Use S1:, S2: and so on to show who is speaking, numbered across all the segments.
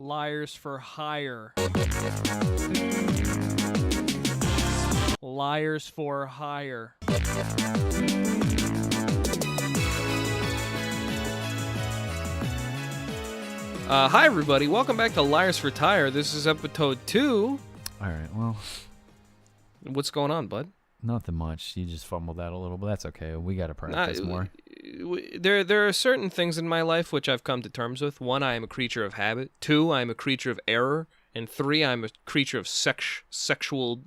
S1: Liars for Hire. Liars for Hire. Hi, everybody. Welcome back to Liars for Hire. This is episode 2.
S2: All right, well,
S1: What's going on, bud?
S2: nothing much. You just fumbled that a little, but that's okay. We got to practice more.
S1: There are certain things in my life which I've come to terms with. 1, I am a creature of habit. 2, I am a creature of error. And 3, I'm a creature of sexual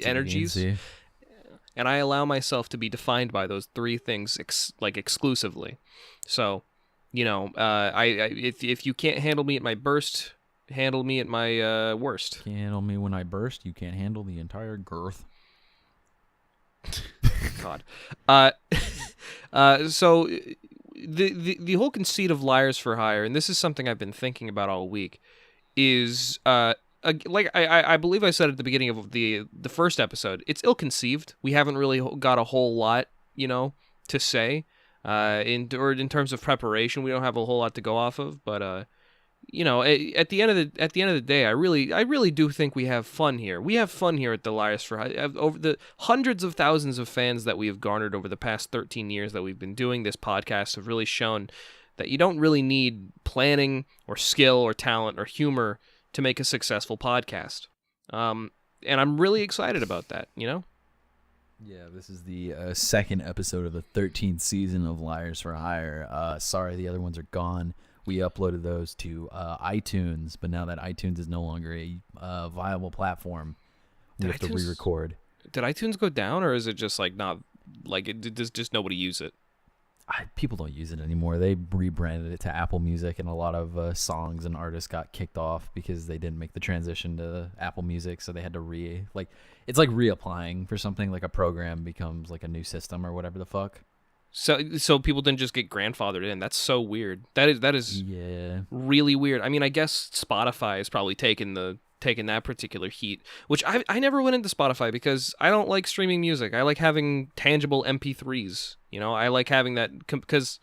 S1: energies. And I allow myself to be defined by those 3 things exclusively. So, you know, if you can't handle me at my burst, handle me at my worst.
S2: Can't handle me when I burst. You can't handle the entire girth.
S1: God. So the whole conceit of Liars for Hire, and this is something I've been thinking about all week, is like I believe I said at the beginning of the first episode, it's ill-conceived. We haven't really got a whole lot, to say. In terms of preparation, we don't have a whole lot to go off of, but at the end of the day, I really do think we have fun here. We have fun here at the Liars for Hire. Over the hundreds of thousands of fans that we have garnered over the past 13 years that we've been doing this podcast have really shown that you don't really need planning or skill or talent or humor to make a successful podcast. And I'm really excited about that,
S2: Yeah, this is the second episode of the 13th season of Liars for Hire. Sorry, the other ones are gone. We uploaded those to iTunes, but now that iTunes is no longer a viable platform, we have to re-record.
S1: Did iTunes go down, or is it just not does just nobody use it?
S2: People don't use it anymore. They rebranded it to Apple Music, and a lot of songs and artists got kicked off because they didn't make the transition to Apple Music, so they had to it's like reapplying for something. Like a program becomes like a new system or whatever the fuck.
S1: So people didn't just get grandfathered in. That's so weird. That is really weird. I mean, I guess Spotify has probably taken that particular heat, which I never went into Spotify because I don't like streaming music. I like having tangible MP3s. I like having that because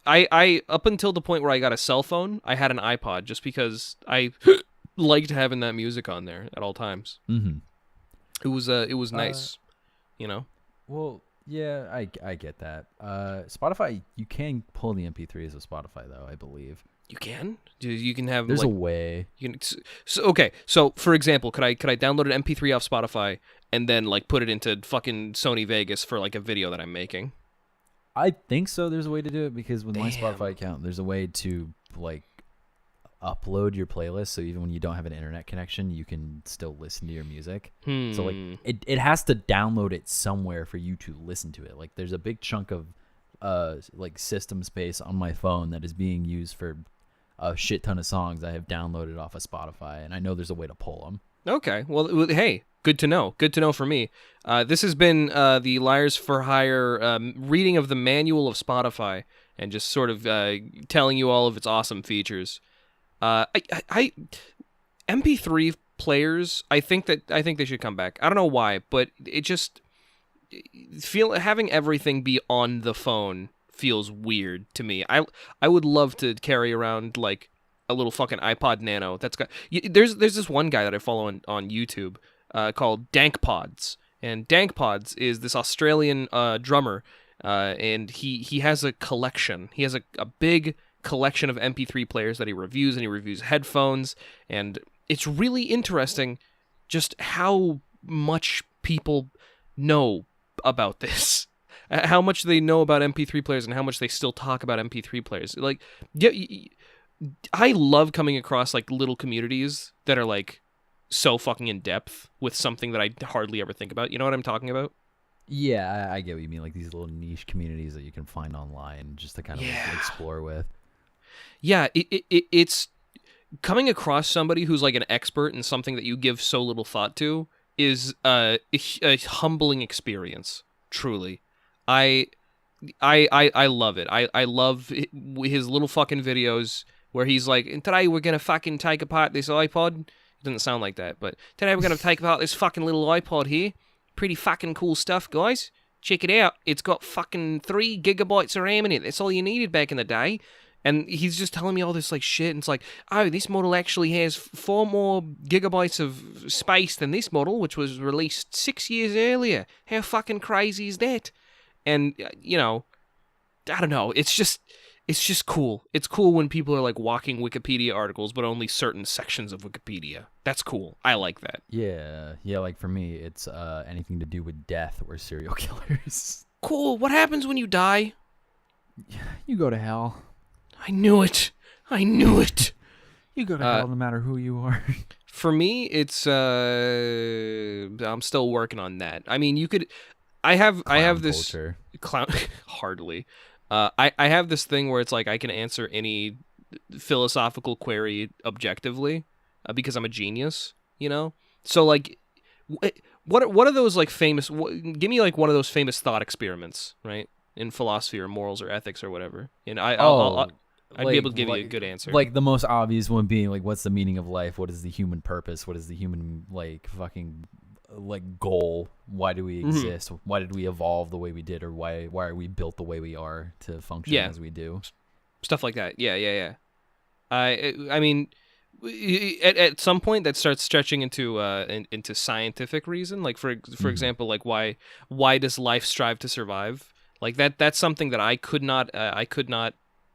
S1: I up until the point where I got a cell phone, I had an iPod just because I liked having that music on there at all times.
S2: Mm-hmm.
S1: It was nice,
S2: Well, yeah, I get that. Spotify, you can pull the MP3s of Spotify though, I believe.
S1: You can? You can have.
S2: There's a way.
S1: You can, okay. So for example, could I download an MP3 off Spotify and then put it into fucking Sony Vegas for a video that I'm making?
S2: I think so. There's a way to do it because with my Spotify account, there's a way to upload your playlist. So even when you don't have an internet connection, you can still listen to your music. So it has to download it somewhere for you to listen to it. There's a big chunk of system space on my phone that is being used for a shit ton of songs I have downloaded off of Spotify, and I know there's a way to pull them.
S1: Okay, well, hey, good to know. Good to know for me. This has been the Liars for Hire reading of the manual of Spotify, and just sort of telling you all of its awesome features. MP3 players, I think they should come back. I don't know why, but it just having everything be on the phone feels weird to me. I would love to carry around a little fucking iPod Nano that's got. There's this one guy that I follow on YouTube called Dankpods, and Dankpods is this Australian drummer, and he has a collection. He has a big collection of MP3 players that he reviews, and he reviews headphones, and it's really interesting just how much people know about this. How much they know about MP3 players and how much they still talk about MP3 players. I love coming across little communities that are so fucking in depth with something that I hardly ever think about. You know what I'm talking about?
S2: Yeah, I get what you mean. These little niche communities that you can find online just to kind of explore with.
S1: Yeah, it's coming across somebody who's an expert in something that you give so little thought to is a humbling experience. Truly. I love it. I love his little fucking videos where he's today we're going to fucking take apart this iPod. It doesn't sound like that, but today we're going to take apart this fucking little iPod here. Pretty fucking cool stuff, guys. Check it out. It's got fucking 3 gigabytes of RAM in it. That's all you needed back in the day. And he's just telling me all this like shit, and it's like, oh, this model actually has 4 more gigabytes of space than this model, which was released 6 years earlier. How fucking crazy is that? And I don't know. It's just cool. It's cool when people are like walking Wikipedia articles, but only certain sections of Wikipedia. That's cool. I like that.
S2: Yeah. Like for me, it's anything to do with death or serial killers.
S1: Cool. What happens when you die?
S2: You go to hell.
S1: I knew it.
S2: You go to hell no matter who you are.
S1: For me, it's I'm still working on that. I mean, you could. I have this clown. Hardly. I have this thing where it's like I can answer any philosophical query objectively because I'm a genius, So like, what are those like famous? Give me like one of those famous thought experiments, right? In philosophy or morals or ethics or whatever, and I'd be able to give you a good answer.
S2: Like the most obvious one being like, what's the meaning of life? What is the human purpose? What is the human like fucking like goal? Why do we exist? Why did we evolve the way we did, or why are we built the way we are to function as we do? Stuff
S1: like that. Yeah. I mean, at some point that starts stretching into scientific reason. Like for example, like why does life strive to survive? Like that's something that I could not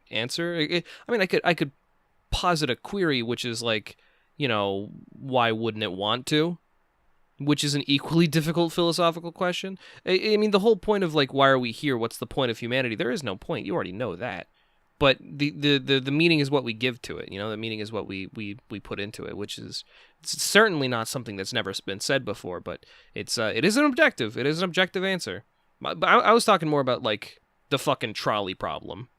S1: answer. I mean, I could posit a query which is like, why wouldn't it want to? Which is an equally difficult philosophical question. I mean, the whole point of like, why are we here? What's the point of humanity? There is no point. You already know that. But the meaning is what we give to it. The meaning is what we put into it, which is certainly not something that's never been said before. But it is an objective. It is an objective answer. But I was talking more about like the fucking trolley problem,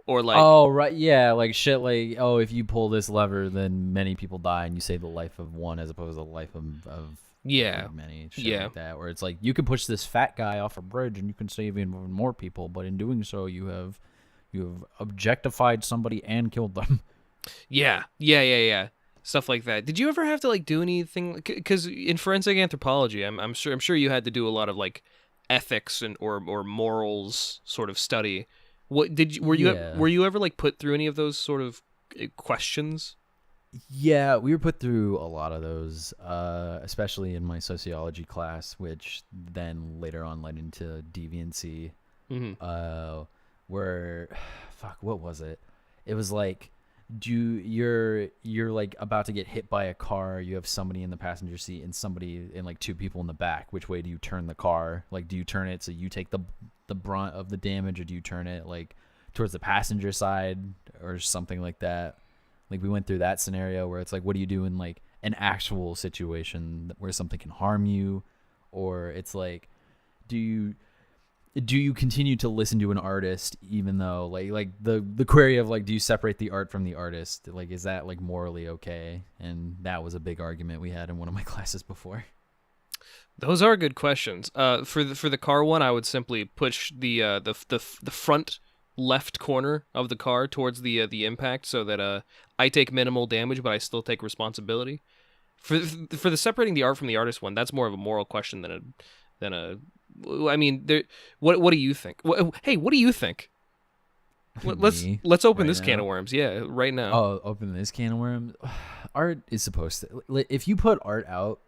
S1: or like,
S2: oh right, yeah, like shit, like, oh, if you pull this lever, then many people die, and you save the life of one as opposed to the life of many, shit like that. Where it's like, you can push this fat guy off a bridge and you can save even more people, but in doing so, you have objectified somebody and killed them.
S1: Yeah. Stuff like that. Did you ever have to like do anything? Because in forensic anthropology, I'm sure you had to do a lot of like ethics or morals sort of study. What were you ever like put through any of those sort of questions?
S2: Yeah, we were put through a lot of those, especially in my sociology class, which then later on led into deviancy. Where, fuck, what was it? It was like, you're like about to get hit by a car, you have somebody in the passenger seat and somebody and like 2 people in the back. Which way do you turn the car? Like, do you turn it so you take the brunt of the damage, or do you turn it like towards the passenger side or something like that? Like, we went through that scenario where it's like, what do you do in like an actual situation where something can harm you? Or it's like, do you continue to listen to an artist even though like the query of like, do you separate the art from the artist? Like, is that like morally okay? And that was a big argument we had in one of my classes before.
S1: Those are good questions. For the car one, I would simply push the front left corner of the car towards the impact so that I take minimal damage, but I still take responsibility. For the separating the art from the artist one, that's more of a moral question than a. I mean, what do you think? Hey, what do you think? Let's open this can of worms. Yeah, right now.
S2: Oh, open this can of worms. Art is supposed to. If you put art out,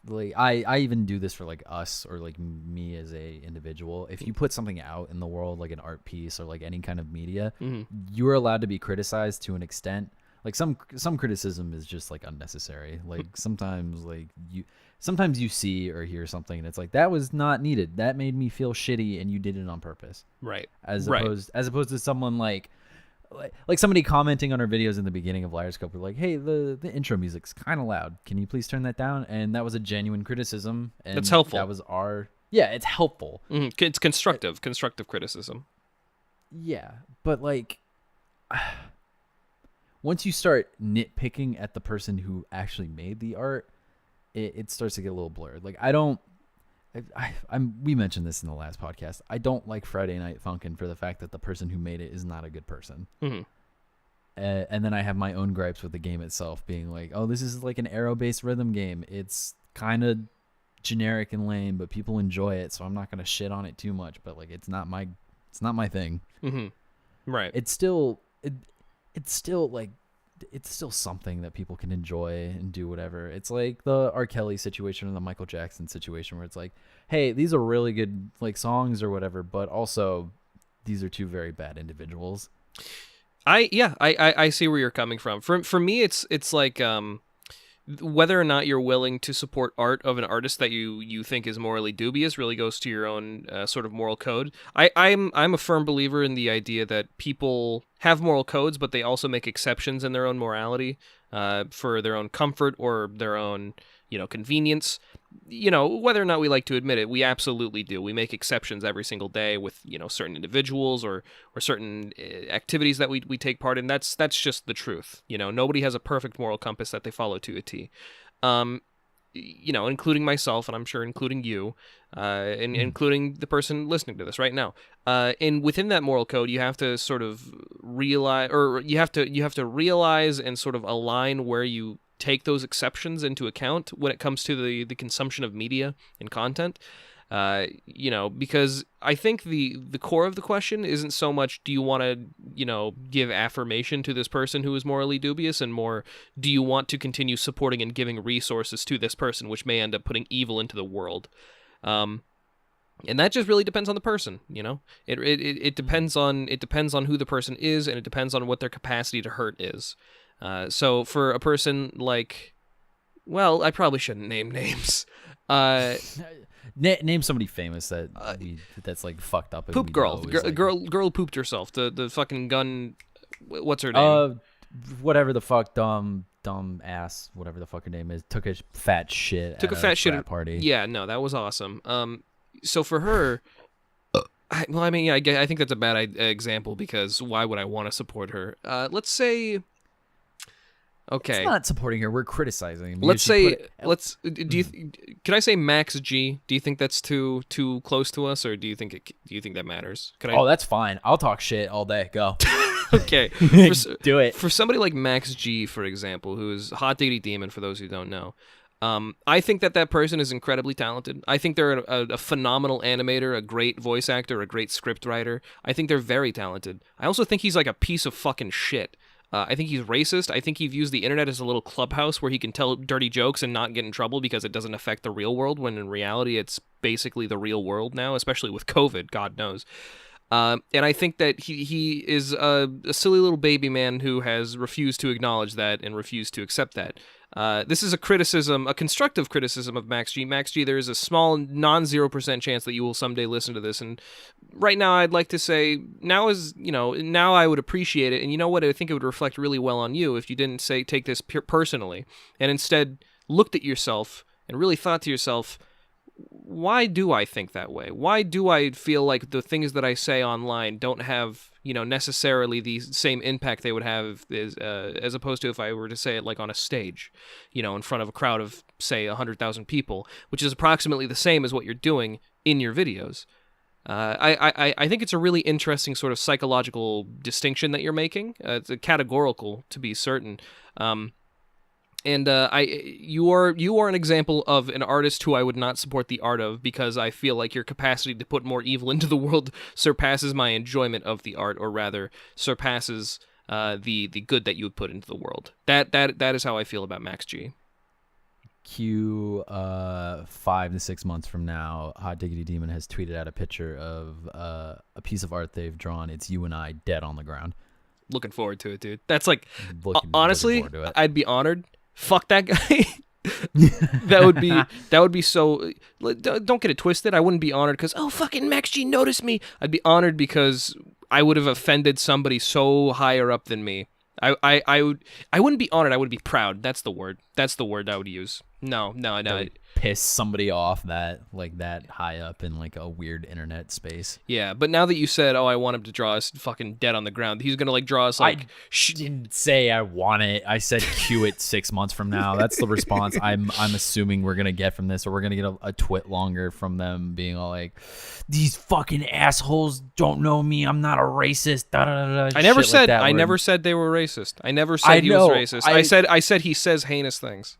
S2: like I even do this for like us or like me as a individual. If you put something out in the world, like an art piece or like any kind of media, you are allowed to be criticized to an extent. Like some criticism is just like unnecessary. Like sometimes you see or hear something and it's like, that was not needed. That made me feel shitty and you did it on purpose.
S1: Right.
S2: As opposed to someone like somebody commenting on our videos in the beginning of Liars4Hire, were like, hey, the intro music's kind of loud. Can you please turn that down? And that was a genuine criticism. And
S1: that's helpful.
S2: That was it's helpful.
S1: It's constructive criticism.
S2: Yeah. But like, once you start nitpicking at the person who actually made the art, it starts to get a little blurred. Like, we mentioned this in the last podcast. I don't like Friday Night Funkin' for the fact that the person who made it is not a good person. And then I have my own gripes with the game itself, being like, oh, this is like an arrow-based rhythm game. It's kind of generic and lame, but people enjoy it, so I'm not gonna shit on it too much. But like, it's not my thing.
S1: Right.
S2: It's still it's still like it's still something that people can enjoy and do whatever. It's like the R. Kelly situation and the Michael Jackson situation where it's like, hey, these are really good like songs or whatever, but also these are two very bad individuals.
S1: I see where you're coming from. For me, it's like whether or not you're willing to support art of an artist that you think is morally dubious really goes to your own sort of moral code. I'm a firm believer in the idea that people have moral codes, but they also make exceptions in their own morality for their own comfort or their own convenience. Whether or not we like to admit it, we absolutely do. We make exceptions every single day with certain individuals or certain activities that we take part in. That's just the truth. Nobody has a perfect moral compass that they follow to a T. Including myself, and I'm sure including you, and including the person listening to this right now. And within that moral code, you have to sort of realize, or you have to realize and sort of align where you take those exceptions into account when it comes to the consumption of media and content. Because I think the core of the question isn't so much do you want to, give affirmation to this person who is morally dubious, and more do you want to continue supporting and giving resources to this person, which may end up putting evil into the world. And that just really depends on the person, It depends on who the person is, and it depends on what their capacity to hurt is. So for a person like, well, I probably shouldn't name names.
S2: Name somebody famous that's like fucked up. And
S1: poop girl. Girl pooped herself. The fucking gun. What's her name?
S2: Whatever the fuck, dumb ass. Whatever the fuck her name is. Took a fat shit. Took a fat shit at party.
S1: Yeah, no, that was awesome. So for her, I think that's a bad example because why would I want to support her? Let's say. Okay.
S2: It's not supporting her. We're criticizing.
S1: Let's say, can I say Max G? Do you think that's too close to us, or do you think that matters?
S2: That's fine. I'll talk shit all day. Go.
S1: Okay.
S2: Do it.
S1: For somebody like Max G, for example, who is Hot Diggity Demon, for those who don't know, I think that person is incredibly talented. I think they're a phenomenal animator, a great voice actor, a great script writer. I think they're very talented. I also think he's like a piece of fucking shit. I think he's racist. I think he views the internet as a little clubhouse where he can tell dirty jokes and not get in trouble because it doesn't affect the real world, when in reality it's basically the real world now, especially with COVID, God knows. And I think that he is a silly little baby man who has refused to acknowledge that and refused to accept that. This is a constructive criticism of Max G. Max G, there is a small non-0% chance that you will someday listen to this. And right now I'd like to say now I would appreciate it. And you know what? I think it would reflect really well on you if you didn't take this personally and instead looked at yourself and really thought to yourself, why do I think that way? Why do I feel like the things that I say online don't have, necessarily the same impact they would have as opposed to if I were to say it like on a stage, in front of a crowd of, say, 100,000 people, which is approximately the same as what you're doing in your videos. I think it's a really interesting sort of psychological distinction that you're making. It's a categorical, to be certain. And you are an example of an artist who I would not support the art of, because I feel like your capacity to put more evil into the world surpasses my enjoyment of the art, or rather surpasses the good that you would put into the world. That is how I feel about Max G.
S2: 5 to 6 months from now, Hot Diggity Demon has tweeted out a picture of a piece of art they've drawn. It's you and I dead on the ground.
S1: Looking forget to it, dude. That's like, honestly, I'd be honored. Fuck that guy. that would be so. Don't get it twisted. I wouldn't be honored because fucking Max G noticed me. I'd be honored because I would have offended somebody so higher up than me. I wouldn't be honored. I would be proud. That's the word. That's the word I would use. No.
S2: Piss somebody off that high up in like a weird internet space.
S1: Yeah, but now that you said, I want him to draw us fucking dead on the ground, he's gonna like draw us like.
S2: I didn't say I want it. I said cue it 6 months from now. That's the response I'm assuming we're gonna get from this, or we're gonna get a twit longer from them being all like, "These fucking assholes don't know me. I'm not a racist." Da, da, da, da,
S1: I never said they were racist. I never said he was racist. I said he says heinous things.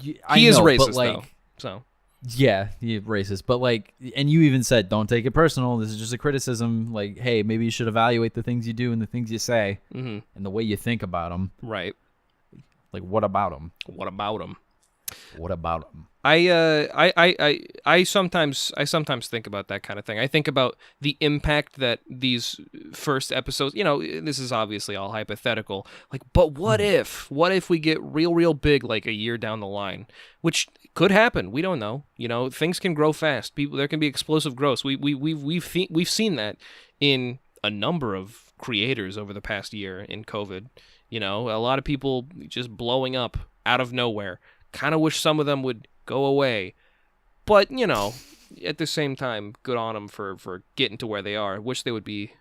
S1: He is racist, though. So
S2: Yeah, racist. But like, and you even said, don't take it personal. This is just a criticism. Like, hey, maybe you should evaluate the things you do and the things you say and the way you think about them.
S1: Right.
S2: Like, what about them?
S1: What about them?
S2: What about them?
S1: I sometimes think about that kind of thing. I think about the impact that these first episodes, this is obviously all hypothetical. Like, but what if we get real big like a year down the line, which could happen. We don't know. Things can grow fast. There can be explosive growth. We've seen that in a number of creators over the past year in COVID. A lot of people just blowing up out of nowhere. Kind of wish some of them would go away. But, at the same time, good on them for getting to where they are. I wish they would be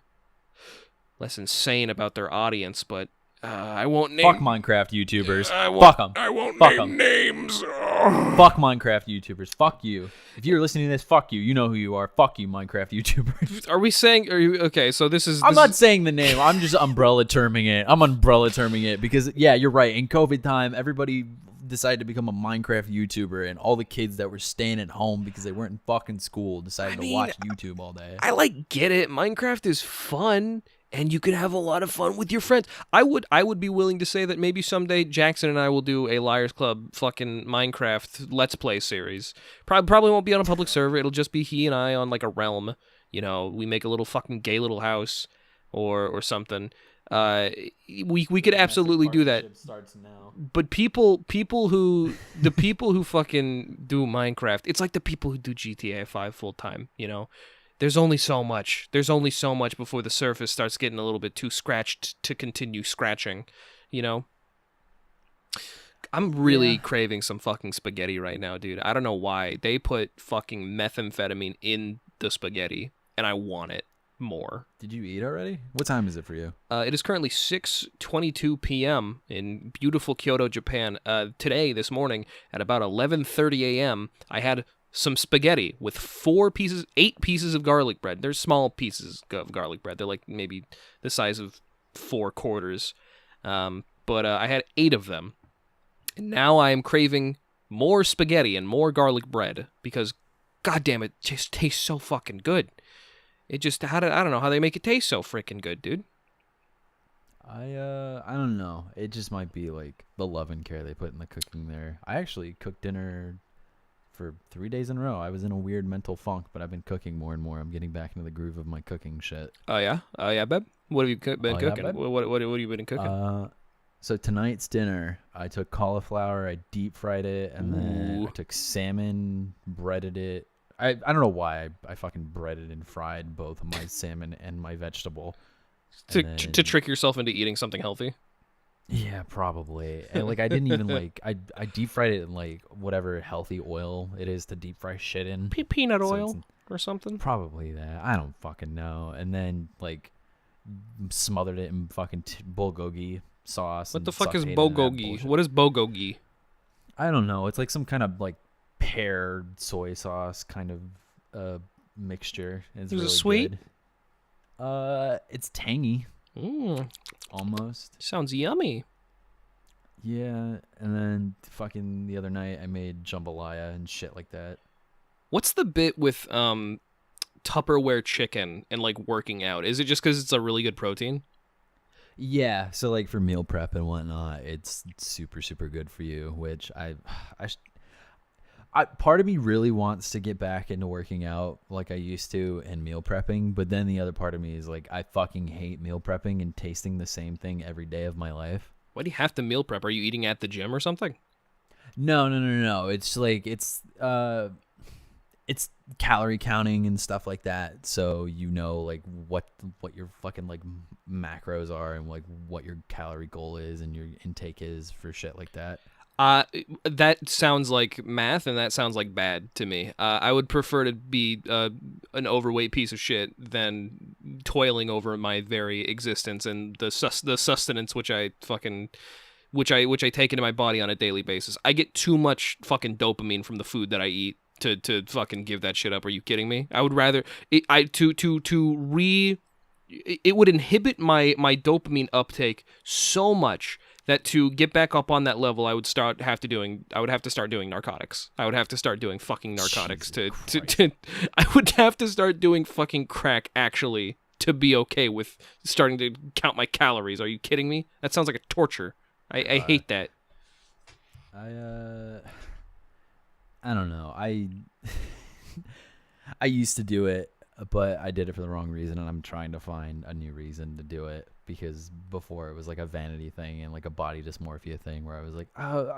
S1: less insane about their audience, but I won't name...
S2: Fuck Minecraft YouTubers.
S1: Fuck
S2: them.
S1: I won't
S2: Fuck
S1: name names.
S2: Fuck Minecraft YouTubers. Fuck you. If you're listening to this, fuck you. You know who you are. Fuck you, Minecraft YouTubers.
S1: Are we saying... okay, so this is...
S2: I'm not saying the name. I'm just umbrella terming it. I'm umbrella terming it because, yeah, you're right. In COVID time, everybody decided to become a Minecraft YouTuber, and all the kids that were staying at home because they weren't in fucking school decided to watch YouTube all day.
S1: I get it. Minecraft is fun, and you can have a lot of fun with your friends. I would be willing to say that maybe someday Jackson and I will do a Liars Club fucking Minecraft Let's Play series. Probably won't be on a public server. It'll just be he and I on like a realm. We make a little fucking gay little house or something. We could absolutely do that.
S2: Starts now.
S1: But people who fucking do Minecraft, it's like the people who do GTA 5 full time, There's only so much. There's only so much before the surface starts getting a little bit too scratched to continue scratching, I'm really craving some fucking spaghetti right now, dude. I don't know why. They put fucking methamphetamine in the spaghetti, and I want it more.
S2: Did you eat already? What time is it for you?
S1: It is currently 6:22 p.m. in beautiful Kyoto, Japan. This morning at about 11:30 a.m., I had some spaghetti with 8 pieces of garlic bread. They're small pieces of garlic bread. They're like maybe the size of 4 quarters. But I had 8 of them. And now I am craving more spaghetti and more garlic bread because, goddamn, it just tastes so fucking good. It just, I don't know how they make it taste so freaking good, dude.
S2: I don't know. It just might be like the love and care they put in the cooking there. I actually cooked dinner for 3 days in a row. I was in a weird mental funk, but I've been cooking more and more. I'm getting back into the groove of my cooking shit.
S1: Oh yeah, babe. What have you been cooking?
S2: Yeah,
S1: what have you been cooking?
S2: So tonight's dinner, I took cauliflower, I deep fried it, and then I took salmon, breaded it. I don't know why I fucking breaded and fried both my salmon and my vegetable.
S1: To trick yourself into eating something healthy?
S2: Yeah, probably. And like I didn't even I deep fried it in like whatever healthy oil it is to deep fry shit in.
S1: Peanut oil or something?
S2: Probably that. I don't fucking know. And then like smothered it in fucking bulgogi sauce.
S1: What the fuck is bulgogi? What is bulgogi?
S2: I don't know. It's like some kind of like pear soy sauce kind of mixture. It's really
S1: it sweet?
S2: Good. It's tangy. Almost.
S1: Sounds yummy.
S2: Yeah, and then fucking the other night I made jambalaya and shit like that.
S1: What's the bit with Tupperware chicken and like working out? Is it just because it's a really good protein?
S2: Yeah, so like for meal prep and whatnot, it's super, super good for you, which I part of me really wants to get back into working out like I used to and meal prepping, but then the other part of me is like, I fucking hate meal prepping and tasting the same thing every day of my life.
S1: Why do you have to meal prep? Are you eating at the gym or something?
S2: No. It's like, it's calorie counting and stuff like that, so you know like what your fucking like macros are and like what your calorie goal is and your intake is for shit like that.
S1: That sounds like math, and that sounds like bad to me. I would prefer to be an overweight piece of shit than toiling over my very existence and the sustenance which I take into my body on a daily basis. I get too much fucking dopamine from the food that I eat to fucking give that shit up. Are you kidding me? I would rather it would inhibit my dopamine uptake so much that to get back up on that level, I would have to start doing narcotics. I would have to start doing fucking narcotics to I would have to start doing fucking crack actually to be okay with starting to count my calories. Are you kidding me? That sounds like a torture. I hate that.
S2: I don't know. I used to do it, but I did it for the wrong reason, and I'm trying to find a new reason to do it, because before it was like a vanity thing and like a body dysmorphia thing where I was like, oh,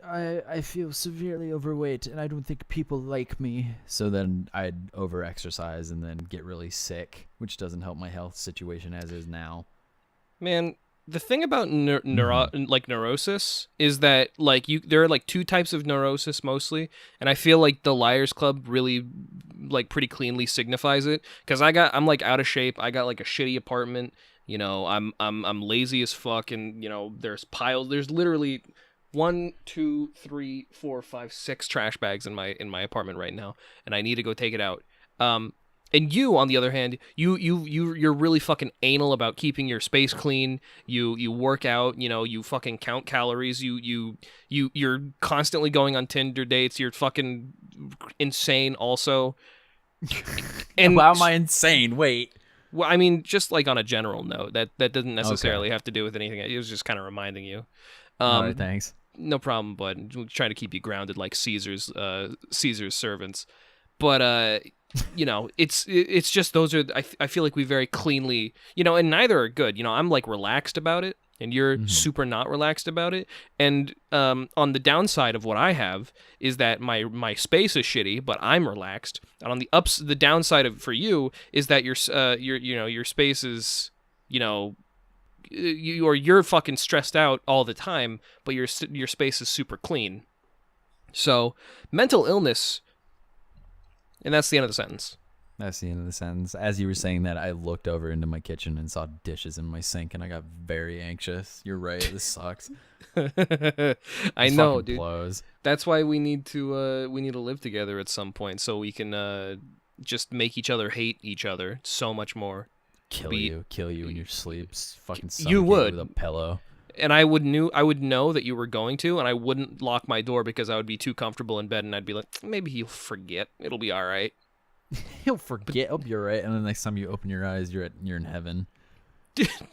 S2: I feel severely overweight and I don't think people like me. So then I'd over-exercise and then get really sick, which doesn't help my health situation as is now.
S1: Man, the thing about neurosis is that like there are like two types of neurosis mostly, and I feel like the Liars Club really like pretty cleanly signifies it, because I'm like out of shape. I got like a shitty apartment. You know, I'm lazy as fuck, and you know there's literally 1, 2, 3, 4, 5, 6 trash bags in my apartment right now, and I need to go take it out. And you, on the other hand, you're really fucking anal about keeping your space clean. You work out, you know, you fucking count calories. You're constantly going on Tinder dates. You're fucking insane also.
S2: And why am I insane? Wait.
S1: Well, I mean, just like on a general note, that doesn't necessarily have to do with anything. It was just kind of reminding you.
S2: All right, thanks.
S1: No problem, bud. We're trying to keep you grounded like Caesar's servants. But you know, it's just those are I feel like we very cleanly, you know, and neither are good. You know, I'm like relaxed about it, and you're super not relaxed about it. And on the downside of what I have is that my space is shitty, but I'm relaxed. And on the downside of for you is that your space is, you know, you're fucking stressed out all the time, but your space is super clean. So mental illness. And that's the end of the sentence.
S2: That's the end of the sentence. As you were saying that, I looked over into my kitchen and saw dishes in my sink, and I got very anxious. You're right. This sucks.
S1: I know, dude.
S2: Blows.
S1: That's why we need to live together at some point, so we can just make each other hate each other so much more.
S2: Kill you in your sleep. Fucking
S1: you would
S2: with a pillow.
S1: And I would know that you were going to, and I wouldn't lock my door because I would be too comfortable in bed, and I'd be like, maybe he'll forget. It'll be all right.
S2: He'll forget. I'll be all right. And the next time you open your eyes, you're in heaven.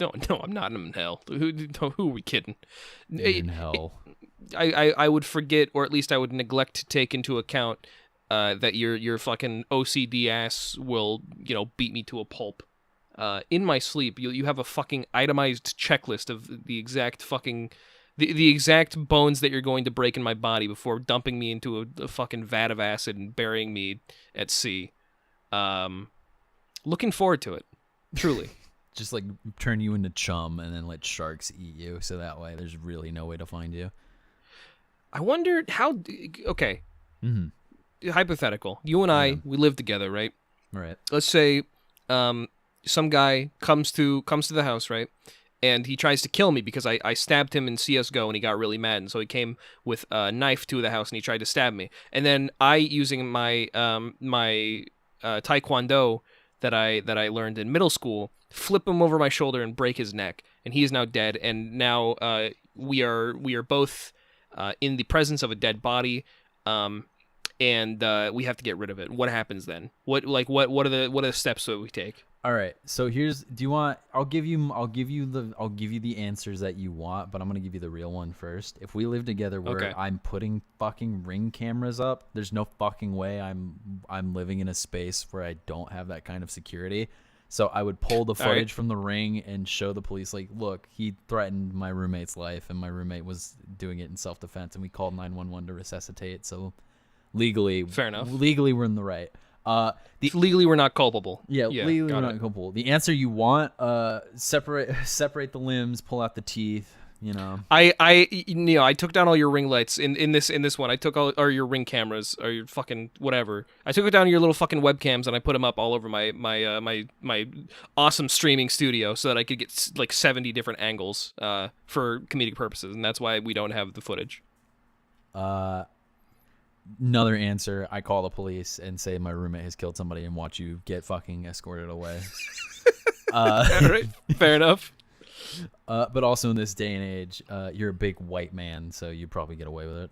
S1: No, I'm not in hell. Who are we kidding?
S2: You're in hell.
S1: I would forget, or at least I would neglect to take into account that your fucking OCD ass will, you know, beat me to a pulp. In my sleep, you have a fucking itemized checklist of the exact fucking the exact bones that you're going to break in my body before dumping me into a fucking vat of acid and burying me at sea. Looking forward to it, truly.
S2: Just like turn you into chum and then let sharks eat you, so that way there's really no way to find you.
S1: I wonder how. Okay, hypothetical. You and I, we live together, right?
S2: Right.
S1: Let's say, some guy comes to the house, right? And he tries to kill me because I stabbed him in CSGO and he got really mad. And so he came with a knife to the house and he tried to stab me. And then I, using my Taekwondo that I learned in middle school, flip him over my shoulder and break his neck. And he is now dead. And now we are both in the presence of a dead body. And we have to get rid of it. What happens then? What are the steps that we take?
S2: All right. So I'll give you the answers that you want, but I'm going to give you the real one first. If we live together where I'm putting fucking Ring cameras up, there's no fucking way I'm living in a space where I don't have that kind of security. So I would pull the footage from the Ring and show the police, like, look, he threatened my roommate's life and my roommate was doing it in self-defense, and we called 911 to resuscitate. So legally,
S1: fair enough.
S2: Legally, we're in the right.
S1: Legally, we're not culpable.
S2: Yeah, legally, we're not culpable. The answer you want: separate the limbs, pull out the teeth. You know,
S1: I took down all your ring lights in this one. I took all or your Ring cameras or your fucking whatever. I took down your little fucking webcams and I put them up all over my awesome streaming studio so that I could get like 70 different angles for comedic purposes, and that's why we don't have the footage.
S2: Another answer, I call the police and say my roommate has killed somebody and watch you get fucking escorted away.
S1: All right, fair enough.
S2: But also in this day and age, you're a big white man, so you probably get away with it.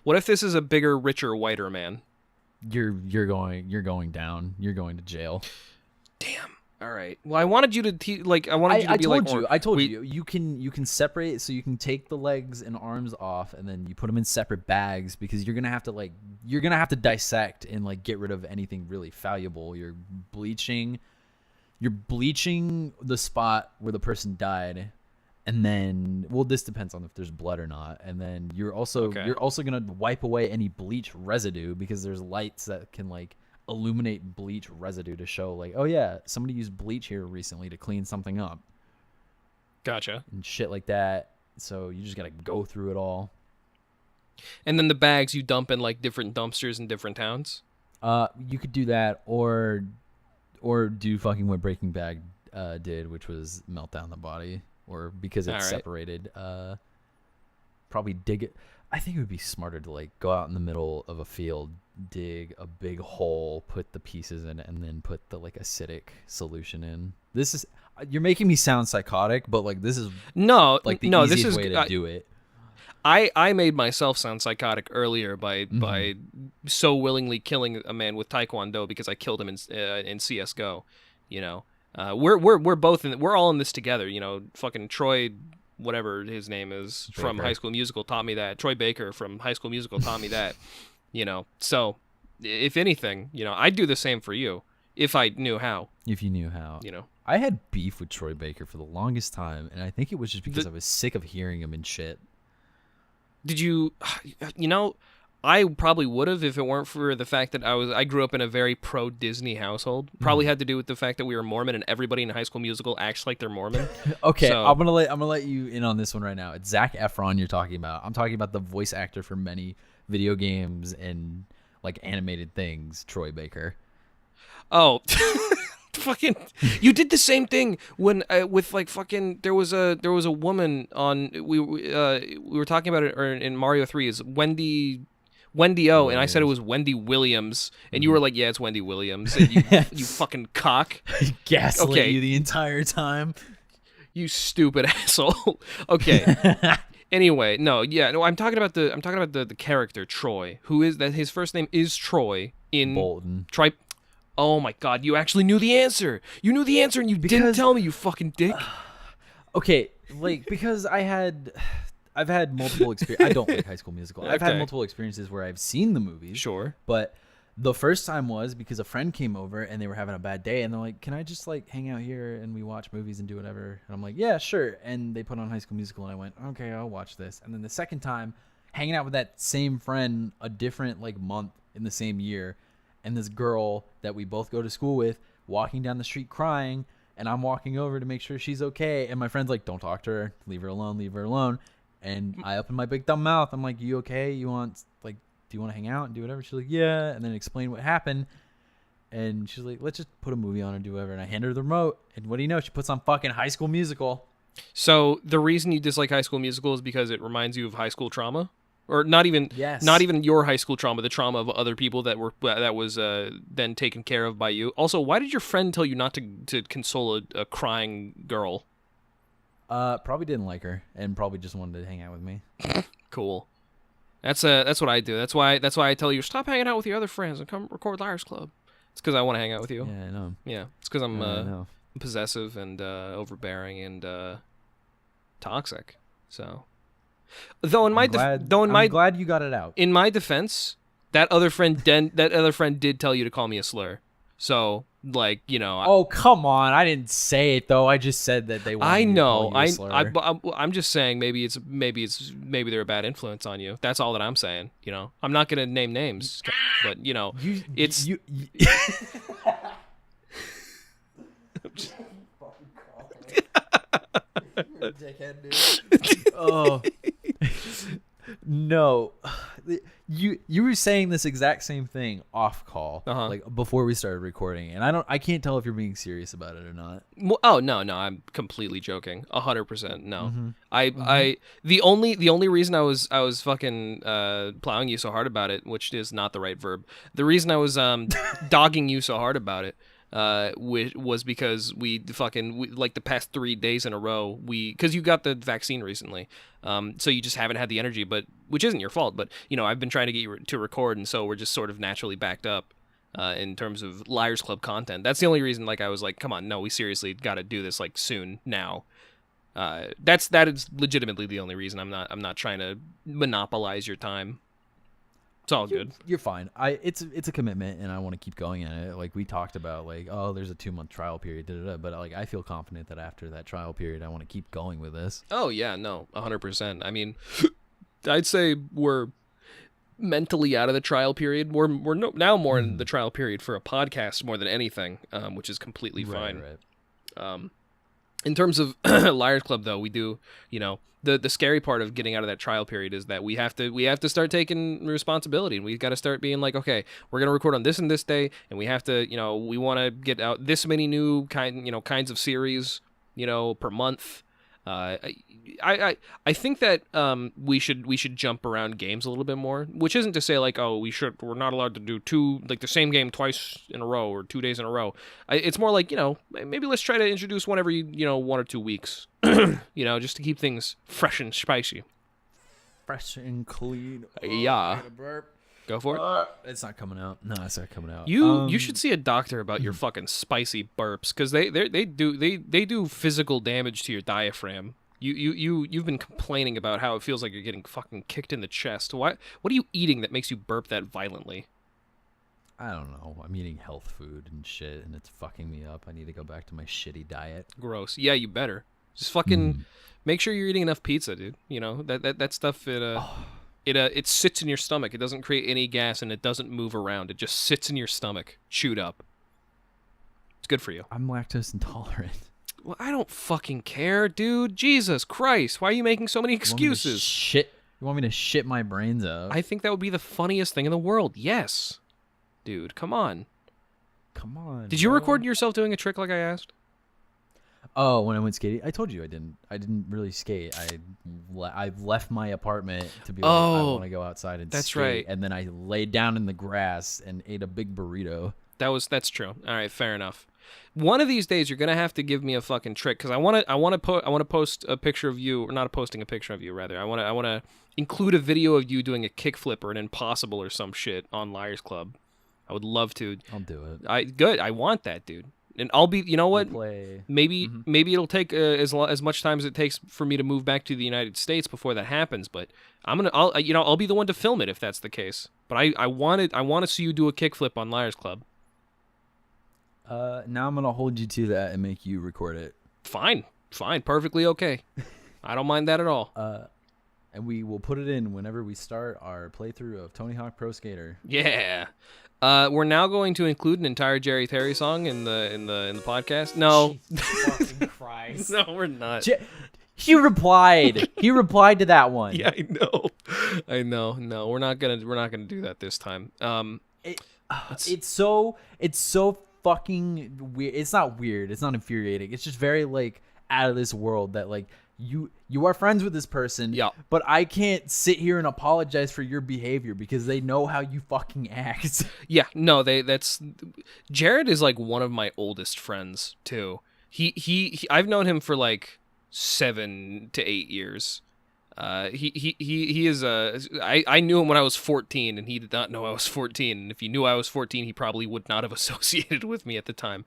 S1: What if this is a bigger, richer, whiter man?
S2: You're going down. You're going to jail.
S1: Damn. All right. Well, I wanted you to I wanted you to be
S2: told
S1: like.
S2: you. I told you. You can separate, so you can take the legs and arms off, and then you put them in separate bags because you're gonna have to dissect and like get rid of anything really valuable. You're bleaching the spot where the person died, and then this depends on if there's blood or not. And then you're also gonna wipe away any bleach residue because there's lights that can like illuminate bleach residue to show like, oh yeah, somebody used bleach here recently to clean something up.
S1: Gotcha.
S2: And shit like that. So you just gotta go through it all.
S1: And then the bags you dump in like different dumpsters in different towns.
S2: You could do that, or do fucking what Breaking Bad did, which was melt down the body, or because it's separated. Probably dig it. I think it would be smarter to like go out in the middle of a field, dig a big hole, put the pieces in it, and then put the like acidic solution in. You're making me sound psychotic, but like this is the easiest way to do it.
S1: I made myself sound psychotic earlier by so willingly killing a man with Taekwondo because I killed him in CS:GO. You know, we're all in this together. You know, fucking Troy, whatever his name is from High School Musical, taught me that. Troy Baker from High School Musical taught me that. You know, so if anything, you know, I'd do the same for you if I knew how.
S2: If you knew how,
S1: you know.
S2: I had beef with Troy Baker for the longest time, and I think it was just because I was sick of hearing him and shit.
S1: Did you know, I probably would have if it weren't for the fact that I grew up in a very pro Disney household. Probably had to do with the fact that we were Mormon and everybody in High School Musical acts like they're Mormon.
S2: Okay, so, I'm gonna let you in on this one right now. It's Zac Efron you're talking about. I'm talking about the voice actor for many video games and like animated things, Troy Baker. Oh.
S1: Fucking, you did the same thing when with like fucking there was a woman on we were talking about it in Mario 3 is Wendy O, and I said it was Wendy Williams, and you were like, yeah, it's Wendy Williams, and you fucking cock.
S2: Gaslit you the entire time.
S1: You stupid asshole. Okay. Anyway, I'm talking about the character Troy, who is that his first name is Troy in
S2: Bolton.
S1: Oh my god, you actually knew the answer. You knew the answer and didn't tell me, you fucking dick.
S2: Okay, like because I've had multiple experiences. I don't like High School Musical. I've had multiple experiences where I've seen the movies.
S1: Sure.
S2: But the first time was because a friend came over and they were having a bad day and they're like, "Can I just like hang out here and we watch movies and do whatever?" And I'm like, "Yeah, sure." And they put on High School Musical and I went, "Okay, I'll watch this." And then the second time, hanging out with that same friend a different like month in the same year, and this girl that we both go to school with walking down the street crying, and I'm walking over to make sure she's okay, and my friend's like, "Don't talk to her, leave her alone." And I open my big dumb mouth. I'm like, "You okay? Do you want to hang out and do whatever?" She's like, "Yeah," and then explain what happened. And she's like, "Let's just put a movie on and do whatever." And I hand her the remote, and what do you know? She puts on fucking High School Musical.
S1: So the reason you dislike High School Musical is because it reminds you of high school trauma? Or not even your high school trauma, the trauma of other people that was then taken care of by you. Also, why did your friend tell you not to console a crying girl?
S2: Probably didn't like her, and probably just wanted to hang out with me.
S1: Cool. That's what I do. That's why I tell you, stop hanging out with your other friends and come record Liars Club. It's because I want to hang out with you.
S2: Yeah, I know.
S1: Yeah, it's because I'm possessive and overbearing and toxic. So. I'm
S2: glad you got it out.
S1: In my defense, that other friend did tell you to call me a slur. So, like, you know.
S2: Oh, come on! I didn't say it though. I just said that they.
S1: I know.
S2: You a slur.
S1: I'm just saying maybe they're a bad influence on you. That's all that I'm saying. You know, I'm not gonna name names, but you know, it's.
S2: You You're a dickhead, dude. Oh no, you were saying this exact same thing off call, like before we started recording, and I can't tell if you're being serious about it or not.
S1: Well, oh no, I'm completely joking. 100% no. The only reason I was fucking plowing you so hard about it, which is not the right verb. The reason I was dogging you so hard about it. was because like the past 3 days in a row, because you got the vaccine recently, so you just haven't had the energy, but which isn't your fault. But I've been trying to get you to record, and so we're just sort of naturally backed up in terms of Liars Club content. That's the only reason. Like I was like, come on, no, we seriously got to do this like soon now. That is legitimately the only reason. I'm not trying to monopolize your time. It's all good.
S2: You're fine. It's a commitment, and I want to keep going at it. Like we talked about, like, oh, there's a 2-month trial period, but like I feel confident that after that trial period, I want to keep going with this.
S1: Oh yeah, no, 100%. I mean, I'd say we're mentally out of the trial period. We're now more in the trial period for a podcast more than anything, which is completely fine. Right. In terms of Liars Club, though, we do, the scary part of getting out of that trial period is that we have to start taking responsibility, and we've got to start being like, okay, we're going to record on this and this day, and we have to, we want to get out this many new kinds of series, per month. I think that we should jump around games a little bit more, which isn't to say like, oh, we're not allowed to do the same game twice in a row or 2 days in a row. It's more like, maybe let's try to introduce one every 1 or 2 weeks, just to keep things fresh and spicy.
S2: Fresh and clean.
S1: Yeah. Go for it.
S2: It's not coming out. No, it's not coming out.
S1: You should see a doctor about your fucking spicy burps, because they do physical damage to your diaphragm. You've been complaining about how it feels like you're getting fucking kicked in the chest. What are you eating that makes you burp that violently?
S2: I don't know. I'm eating health food and shit, and it's fucking me up. I need to go back to my shitty diet.
S1: Gross. Yeah, you better. Just fucking make sure you're eating enough pizza, dude. That stuff. It sits in your stomach. It doesn't create any gas, and it doesn't move around. It just sits in your stomach, chewed up. It's good for you.
S2: I'm lactose intolerant.
S1: Well, I don't fucking care, dude. Jesus Christ. Why are you making so many excuses?
S2: You want me to shit my brains out?
S1: I think that would be the funniest thing in the world. Yes. Dude, come on.
S2: Come on.
S1: Did you record yourself doing a trick like I asked?
S2: Oh, when I went skating, I told you I didn't. I didn't really skate. I left my apartment to be like, I want to go outside and
S1: that's
S2: skate.
S1: Right.
S2: And then I laid down in the grass and ate a big burrito.
S1: That's true. All right, fair enough. One of these days, you're gonna have to give me a fucking trick, because I want to post a picture of you, or not posting a picture of you, rather. I want to include a video of you doing a kickflip or an impossible or some shit on Liars Club. I would love to.
S2: I'll do it.
S1: Good. I want that, dude. And I'll be, you know what? Maybe it'll take as much time as it takes for me to move back to the United States before that happens. But I'll be the one to film it if that's the case. But I want to see you do a kickflip on Liars Club.
S2: Now I'm gonna hold you to that and make you record it.
S1: Fine, perfectly okay. I don't mind that at all.
S2: And we will put it in whenever we start our playthrough of Tony Hawk Pro Skater.
S1: Yeah. We're now going to include an entire Jerry Terry song in the podcast. No.
S2: Jesus fucking Christ.
S1: No, we're not.
S2: He replied. He replied to that one.
S1: Yeah, I know. No, we're not gonna do that this time.
S2: It's so fucking weird. It's not weird. It's not infuriating. It's just very like out of this world that like you are friends with this person.
S1: Yeah.
S2: But I can't sit here and apologize for your behavior because they know how you fucking act.
S1: Yeah. No, Jared is like one of my oldest friends too. He I've known him for like 7 to 8 years. He is I knew him when I was 14, and he did not know I was 14. And if he knew I was 14, he probably would not have associated with me at the time.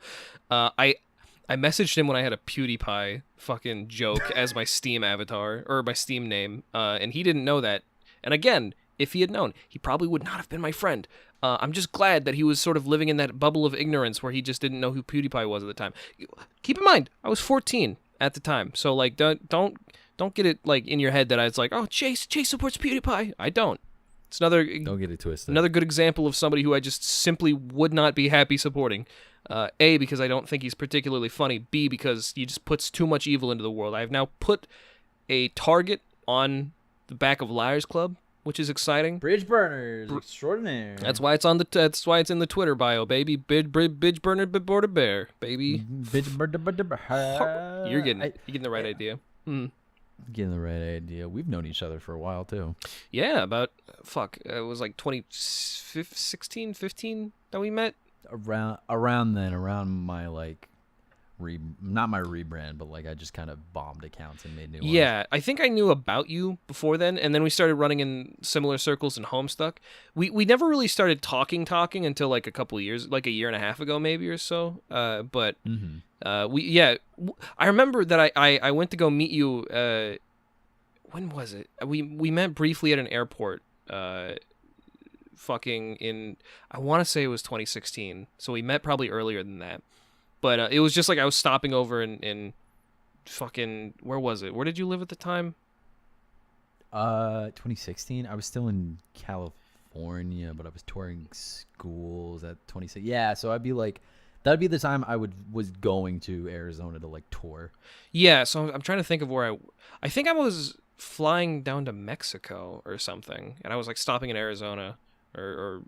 S1: I messaged him when I had a PewDiePie fucking joke as my Steam avatar, or my Steam name, and he didn't know that. And again, if he had known, he probably would not have been my friend. I'm just glad that he was sort of living in that bubble of ignorance where he just didn't know who PewDiePie was at the time. Keep in mind, I was 14 at the time, so like don't get it like in your head that I was like, oh, Chase supports PewDiePie. I don't. It's don't
S2: get it twisted.
S1: Another good example of somebody who I just simply would not be happy supporting. A, because I don't think he's particularly funny. B, because he just puts too much evil into the world. I have now put a target on the back of Liars Club, which is exciting.
S2: Bridge burners extraordinaire.
S1: That's why it's in the Twitter bio, baby. Bridge burner border bear, baby. You're getting the right idea.
S2: Getting the right idea. We've known each other for a while too.
S1: Yeah, about it was like 2016, 15 that we met.
S2: around my like not my rebrand, but like I just kind of bombed accounts and made new ones.
S1: Yeah, I think I knew about you before then, and then we started running in similar circles in Homestuck. We never really started talking until like a couple of years, like a year and a half ago maybe or so. But I remember that I went to go meet you. When was it? We met briefly at an airport. Fucking in, I want to say it was 2016. So we met probably earlier than that. But it was just like I was stopping over in fucking, where was it? Where did you live at the time?
S2: 2016. I was still in California, but I was touring schools at 26. Yeah, so I'd be like, that'd be the time I was going to Arizona to like tour.
S1: Yeah, so I'm trying to think of where I think I was flying down to Mexico or something, and I was like stopping in Arizona or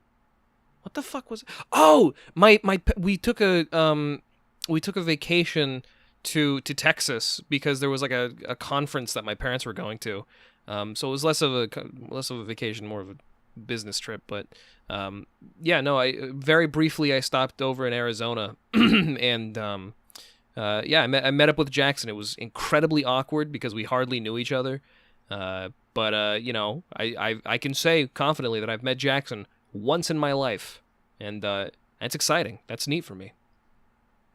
S1: what the fuck was it? Oh, we took a vacation to Texas because there was like a conference that my parents were going to. So it was less of a vacation, more of a business trip. But I very briefly I stopped over in Arizona, and I met up with Jackson. It was incredibly awkward because we hardly knew each other. But I can say confidently that I've met Jackson once in my life, and that's exciting. That's neat for me.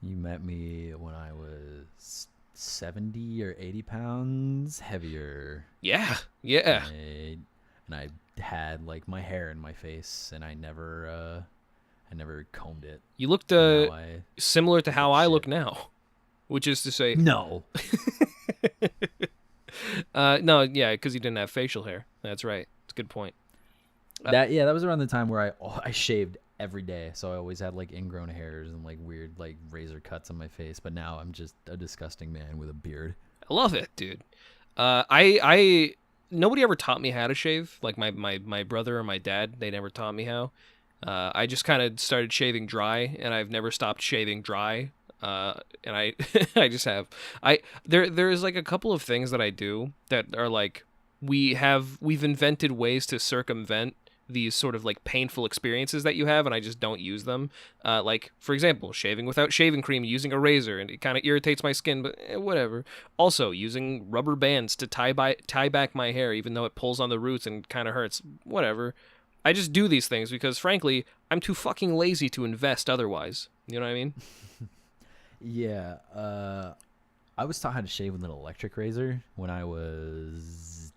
S2: You met me when I was 70 or 80 pounds heavier.
S1: Yeah.
S2: And I had like my hair in my face, and I never combed it.
S1: You looked similar to how I look now, which is to say,
S2: no.
S1: No, yeah, because you didn't have facial hair. That's right. It's a good point.
S2: That was around the time where I shaved every day, so I always had like ingrown hairs and like weird like razor cuts on my face. But now I'm just a disgusting man with a beard.
S1: I love it, dude. I nobody ever taught me how to shave. Like my brother or my dad, they never taught me how. I just kind of started shaving dry, and I've never stopped shaving dry. And I I just have there's like a couple of things that I do that are like we've invented ways to circumvent these sort of like painful experiences that you have, and I just don't use them. Like for example, shaving without shaving cream, using a razor, and it kind of irritates my skin, but whatever. Also, using rubber bands to tie back my hair, even though it pulls on the roots and kind of hurts. Whatever. I just do these things because, frankly, I'm too fucking lazy to invest otherwise. You know what I mean?
S2: Yeah, I was taught how to shave with an electric razor when I was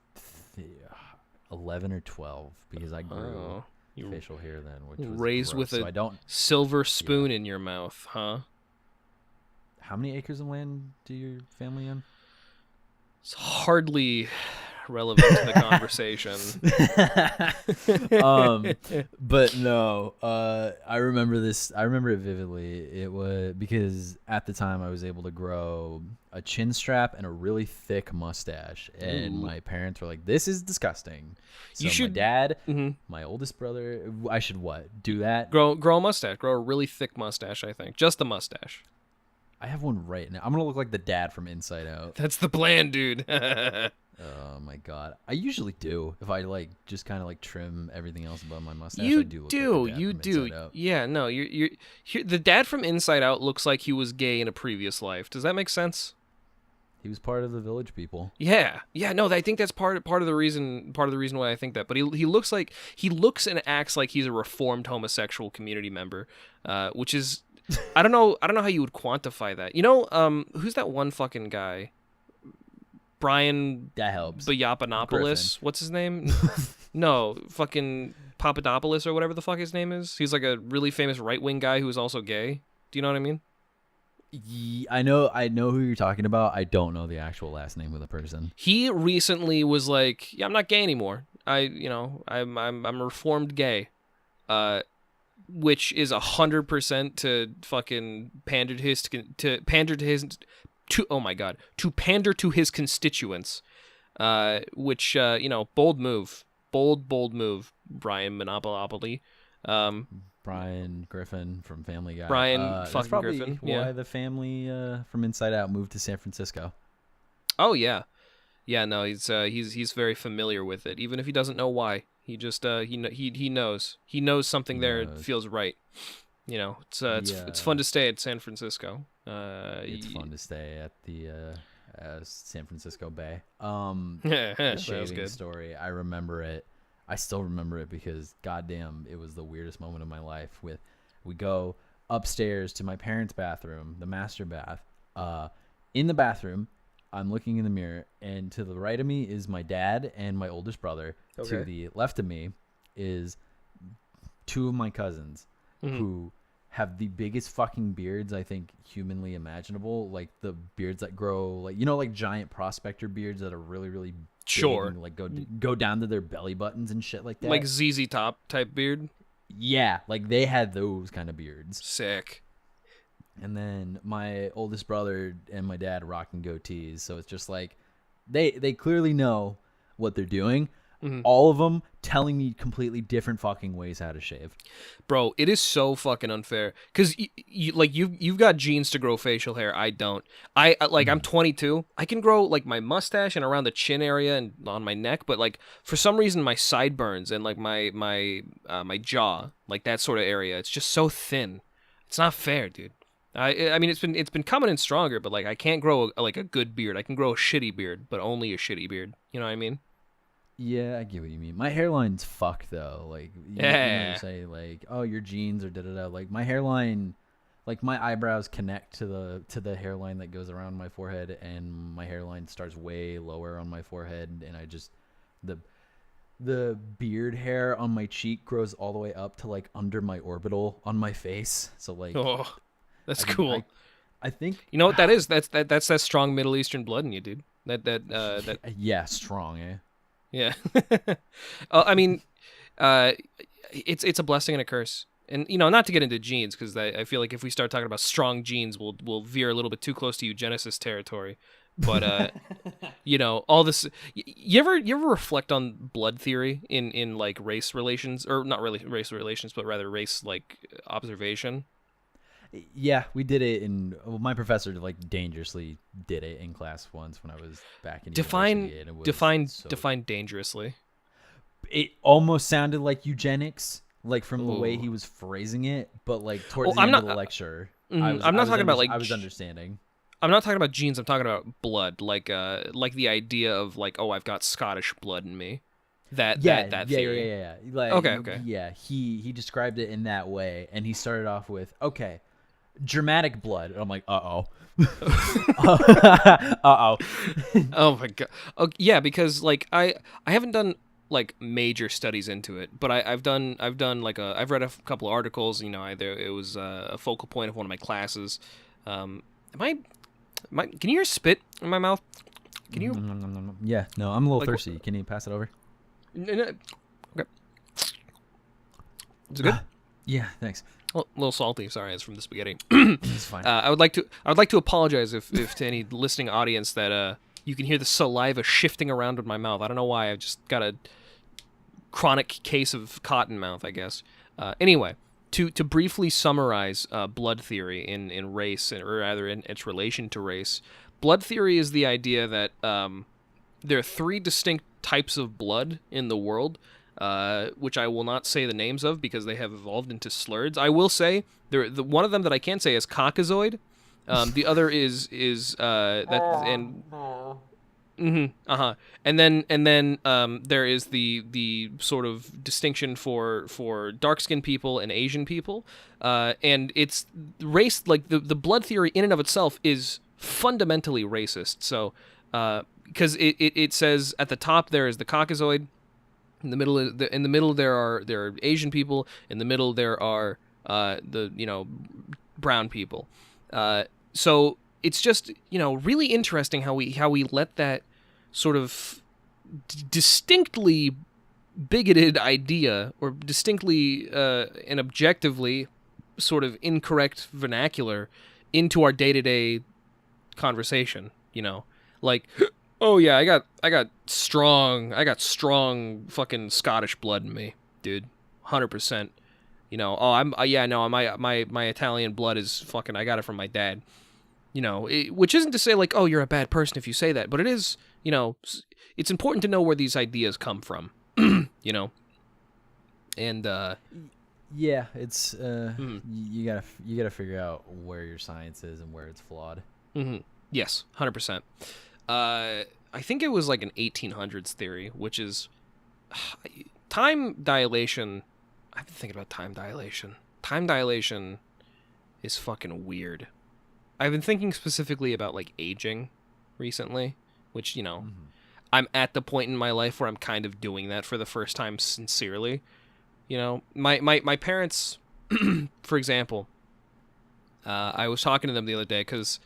S2: 11 or 12 because I grew facial hair then, which was
S1: raised
S2: gross.
S1: with a silver spoon in your mouth, huh?
S2: How many acres of land do your family own?
S1: It's hardly relevant to the conversation.
S2: But no, I remember this. I remember it vividly. It was because at the time I was able to grow a chin strap and a really thick mustache, and my parents were like, "This is disgusting." So
S1: you should.
S2: My dad, my oldest brother, I should do that?
S1: Grow a mustache. Grow a really thick mustache. I think just the mustache.
S2: I have one right now. I'm gonna look like the dad from Inside Out.
S1: That's the plan, dude.
S2: Oh my god! I usually do. If I like just kind of like trim everything else above my mustache,
S1: you
S2: I do. Look
S1: do.
S2: like the dad
S1: You
S2: from
S1: do.
S2: Inside Out.
S1: Yeah. No. You're the dad from Inside Out looks like he was gay in a previous life. Does that make sense?
S2: He was part of the Village People.
S1: Yeah. No. I think that's part of the reason. Part of the reason why I think that. But he looks and acts like he's a reformed homosexual community member, which is. I don't know how you would quantify that. You know, who's that one fucking guy? Brian
S2: That helps.
S1: Bayapanopoulos. What's his name? No, fucking Papadopoulos or whatever the fuck his name is. He's like a really famous right-wing guy who is also gay. Do you know what I mean?
S2: I know who you're talking about. I don't know the actual last name of the person.
S1: He recently was like, "Yeah, I'm not gay anymore. I'm a reformed gay." Which is 100% to fucking pander to his constituents, which bold move, Brian Monopoly.
S2: Brian Griffin from Family Guy.
S1: Brian
S2: that's probably
S1: Griffin.
S2: Why the family from Inside Out moved to San Francisco.
S1: Oh yeah. No, he's very familiar with it, even if he doesn't know why. He just he knows something there feels right. It's fun to stay at San Francisco.
S2: It's fun to stay at the San Francisco Bay.
S1: The
S2: The shaving story, I remember it. I still remember it because goddamn, it was the weirdest moment of my life. We go upstairs to my parents' bathroom, the master bath. In the bathroom, I'm looking in the mirror, and to the right of me is my dad and my oldest brother. Okay. To the left of me is two of my cousins who have the biggest fucking beards I think humanly imaginable. Like the beards that grow, like giant prospector beards that are really, really big and like go down to their belly buttons and shit like that.
S1: Like ZZ Top type beard.
S2: Yeah, like they had those kind of beards.
S1: Sick.
S2: And then my oldest brother and my dad rocking goatees, so it's just like they clearly know what they're doing. All of them telling me completely different fucking ways how to shave.
S1: Bro, it is so fucking unfair because you've got genes to grow facial hair. I don't. I'm 22. I can grow like my mustache and around the chin area and on my neck, but like for some reason my sideburns and like my jaw, like that sort of area, it's just so thin. It's not fair, dude. I mean, it's been coming in stronger, but like I can't grow a good beard. I can grow a shitty beard, but only a shitty beard. You know what I mean?
S2: Yeah, I get what you mean. My hairline's fucked though. Like you say like, oh, your genes are da-da-da. Like my hairline, like my eyebrows connect to the hairline that goes around my forehead, and my hairline starts way lower on my forehead, and I just the beard hair on my cheek grows all the way up to like under my orbital on my face. So like,
S1: oh, that's cool.
S2: I think
S1: you know what that is. That's that strong Middle Eastern blood in you, dude. That
S2: yeah, strong, eh?
S1: Yeah. I mean, it's a blessing and a curse. And, not to get into genes, because I feel like if we start talking about strong genes, we'll veer a little bit too close to eugenicist territory. But, all this... You ever reflect on blood theory in like, race relations? Or not really race relations, but rather race, like, observation?
S2: Yeah, we did it my professor like dangerously did it in class once when I was back in university. And
S1: define dangerously.
S2: It almost sounded like eugenics, like from the way he was phrasing it, but like towards the end of the lecture,
S1: I'm not talking about like
S2: I was understanding.
S1: I'm not talking about genes. I'm talking about blood, like the idea of like, oh, I've got Scottish blood in me. That theory.
S2: Yeah. Like,
S1: okay.
S2: Yeah, he described it in that way, and he started off with, okay, dramatic blood. And I'm like, uh-oh. Uh-oh.
S1: Oh my god. Oh, yeah, because like I haven't done like major studies into it, but I've done like I've read a couple of articles. It was a focal point of one of my classes. Can you hear spit in my mouth? Can you?
S2: Yeah. No, I'm a little thirsty. Can you pass it over?
S1: No. Okay. Is it good?
S2: Yeah. Thanks.
S1: A little salty. Sorry, it's from the spaghetti.
S2: It's fine.
S1: I would like to apologize if to any listening audience that you can hear the saliva shifting around in my mouth. I don't know why. I've just got a chronic case of cotton mouth, I guess. Anyway, to briefly summarize blood theory in race, or rather in its relation to race, blood theory is the idea that there are three distinct types of blood in the world. Which I will not say the names of because they have evolved into slurs. I will say one of them that I can say is Caucasoid. The other is that and and then there is the sort of distinction for dark skinned people and Asian people. And it's race, like the blood theory in and of itself is fundamentally racist. So because it says at the top there is the Caucasoid. In the middle, there are Asian people. In the middle, there are brown people. So it's just really interesting how we let that sort of distinctly bigoted idea, or distinctly and objectively sort of incorrect vernacular into our day-to-day conversation. Like. Oh yeah, I got strong fucking Scottish blood in me, dude. 100%. My Italian blood is fucking, I got it from my dad. Which isn't to say like, oh, you're a bad person if you say that, but it is, it's important to know where these ideas come from. And
S2: Yeah, it's you gotta figure out where your science is and where it's flawed.
S1: Mm-hmm. Yes, 100%. I think it was like an 1800s theory, which is time dilation. I've been thinking about time dilation. Time dilation is fucking weird. I've been thinking specifically about like aging recently, which, I'm at the point in my life where I'm kind of doing that for the first time sincerely. My parents, for example, I was talking to them the other day because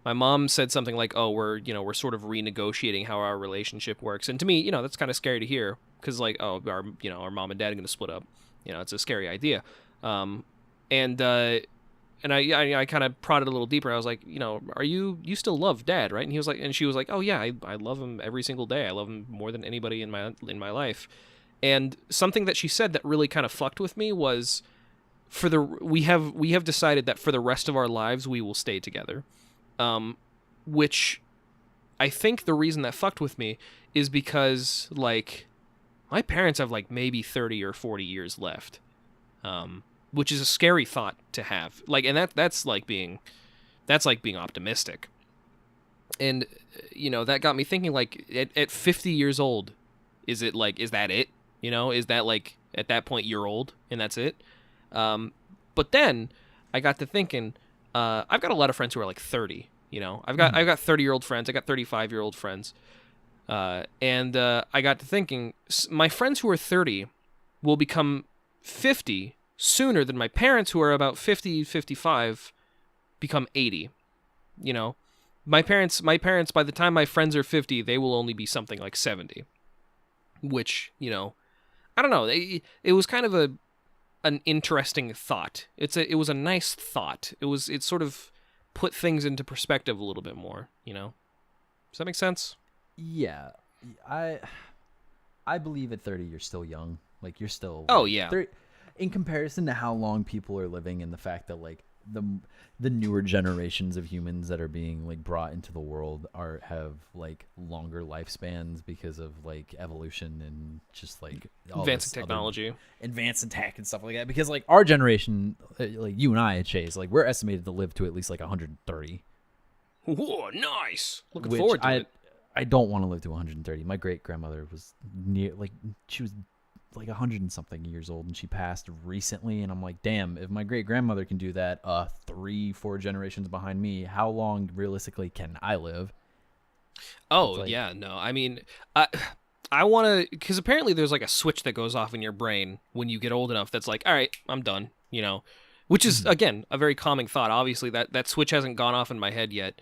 S1: my mom said something like, "Oh, we're sort of renegotiating how our relationship works," and to me, that's kind of scary to hear because like, oh, our mom and dad are going to split up. It's a scary idea. And I kind of prodded a little deeper. I was like, are you still love dad, right? And she was like, oh yeah, I love him every single day. I love him more than anybody in my life. And something that she said that really kind of fucked with me was, we have decided that for the rest of our lives we will stay together, which I think the reason that fucked with me is because like my parents have like maybe 30 or 40 years left, which is a scary thought to have. Like, and that's like being optimistic. And that got me thinking, like, at 50 years old, is that it? Is that like at that point you're old and that's it? But then I got to thinking, I've got a lot of friends who are like 30. I've got 30-year-old friends. I got 35-year-old friends. And I got to thinking, my friends who are 30 will become 50 sooner than my parents who are about 50, 55 become 80. My parents, by the time my friends are 50, they will only be something like 70, which, I don't know. It was kind of an interesting thought. It was a nice thought. It sort of put things into perspective a little bit more, Does that make sense?
S2: Yeah. I believe at 30 you're still young. Like, you're still...
S1: Oh, yeah.
S2: In comparison to how long people are living and the fact that, like, the newer generations of humans that are being, like, brought into the world have, like, longer lifespans because of, like, evolution and just, like...
S1: advancing technology.
S2: Advancing tech and stuff like that. Because, like, our generation, like, you and I, Chase, like, we're estimated to live to at least, like, 130.
S1: Whoa, nice. Looking forward to it.
S2: I don't want to live to 130. My great-grandmother was she was like 100 and something years old, and she passed recently, and I'm like, damn, if my great-grandmother can do that 3-4 generations behind me, how long realistically can I live?
S1: Oh, like, yeah, no. I mean, I want to, because apparently there's like a switch that goes off in your brain when you get old enough that's like, all right, I'm done, which is, again, a very calming thought. Obviously, that switch hasn't gone off in my head yet,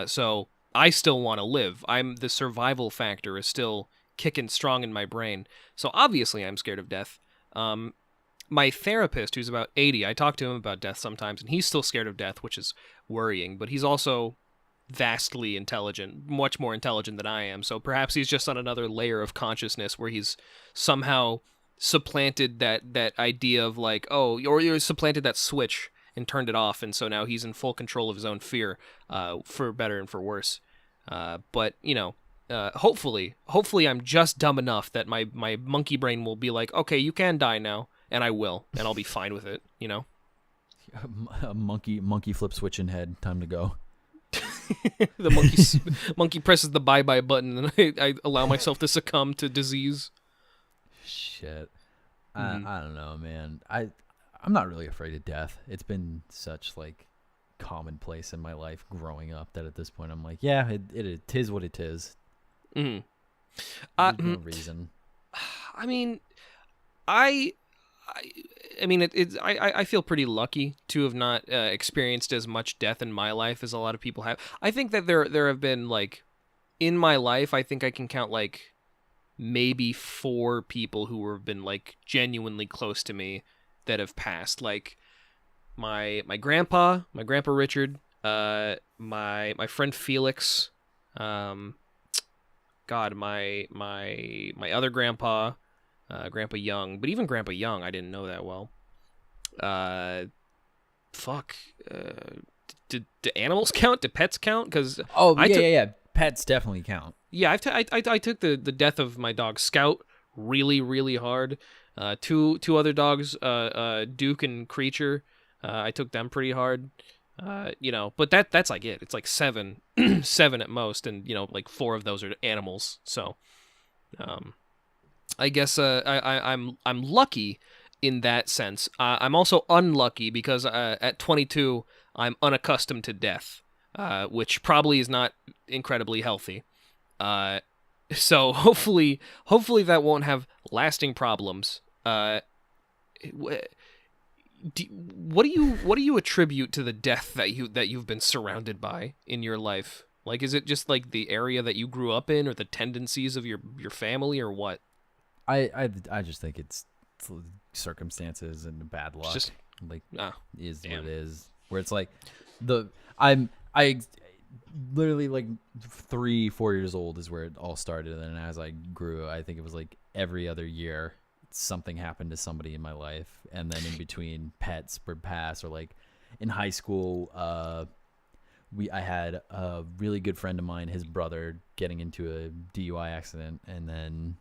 S1: so I still want to live. The survival factor is still kicking strong in my brain. So obviously I'm scared of death. My therapist, who's about 80, I talk to him about death sometimes, and he's still scared of death, which is worrying, but he's also vastly intelligent, much more intelligent than I am. So perhaps he's just on another layer of consciousness where he's somehow supplanted that idea of like, or supplanted that switch and turned it off, and so now he's in full control of his own fear, for better and for worse. But hopefully I'm just dumb enough that my monkey brain will be like, okay, you can die now, and I will, and I'll be fine with it.
S2: A monkey flip switch in head. Time to go.
S1: The monkey presses the bye-bye button, and I allow myself to succumb to disease.
S2: Shit. I don't know, man. I'm not really afraid of death. It's been such like commonplace in my life growing up that at this point I'm like, yeah, it is what it is.
S1: Mm-hmm.
S2: There's no reason.
S1: I mean, I feel pretty lucky to have not experienced as much death in my life as a lot of people have. I think that there have been, like, in my life, I think I can count like maybe 4 people who have been like genuinely close to me that have passed. Like my grandpa Richard, my friend Felix, God, my other grandpa, Grandpa Young, but even Grandpa Young, I didn't know that well. Do animals count? Do pets count? Because
S2: yeah, pets definitely count.
S1: Yeah, I took the death of my dog Scout really, really hard. Two other dogs, Duke and Creature. I took them pretty hard. But that's like it. It's like seven, seven at most, and like 4 of those are animals. So, I guess I'm lucky in that sense. I'm also unlucky because at 22 I'm unaccustomed to death, which probably is not incredibly healthy. So hopefully that won't have lasting problems. What do you attribute to the death that you've been surrounded by in your life? Like, is it just like the area that you grew up in, or the tendencies of your family, or what?
S2: I just think it's circumstances and bad luck.
S1: Just
S2: is
S1: damn.
S2: what it is. Where it's like I literally like 3-4 years old is where it all started, and then as I grew, I think it was like every other year something happened to somebody in my life, and then in between pets would pass, or like in high school, I had a really good friend of mine, his brother getting into a DUI accident, and then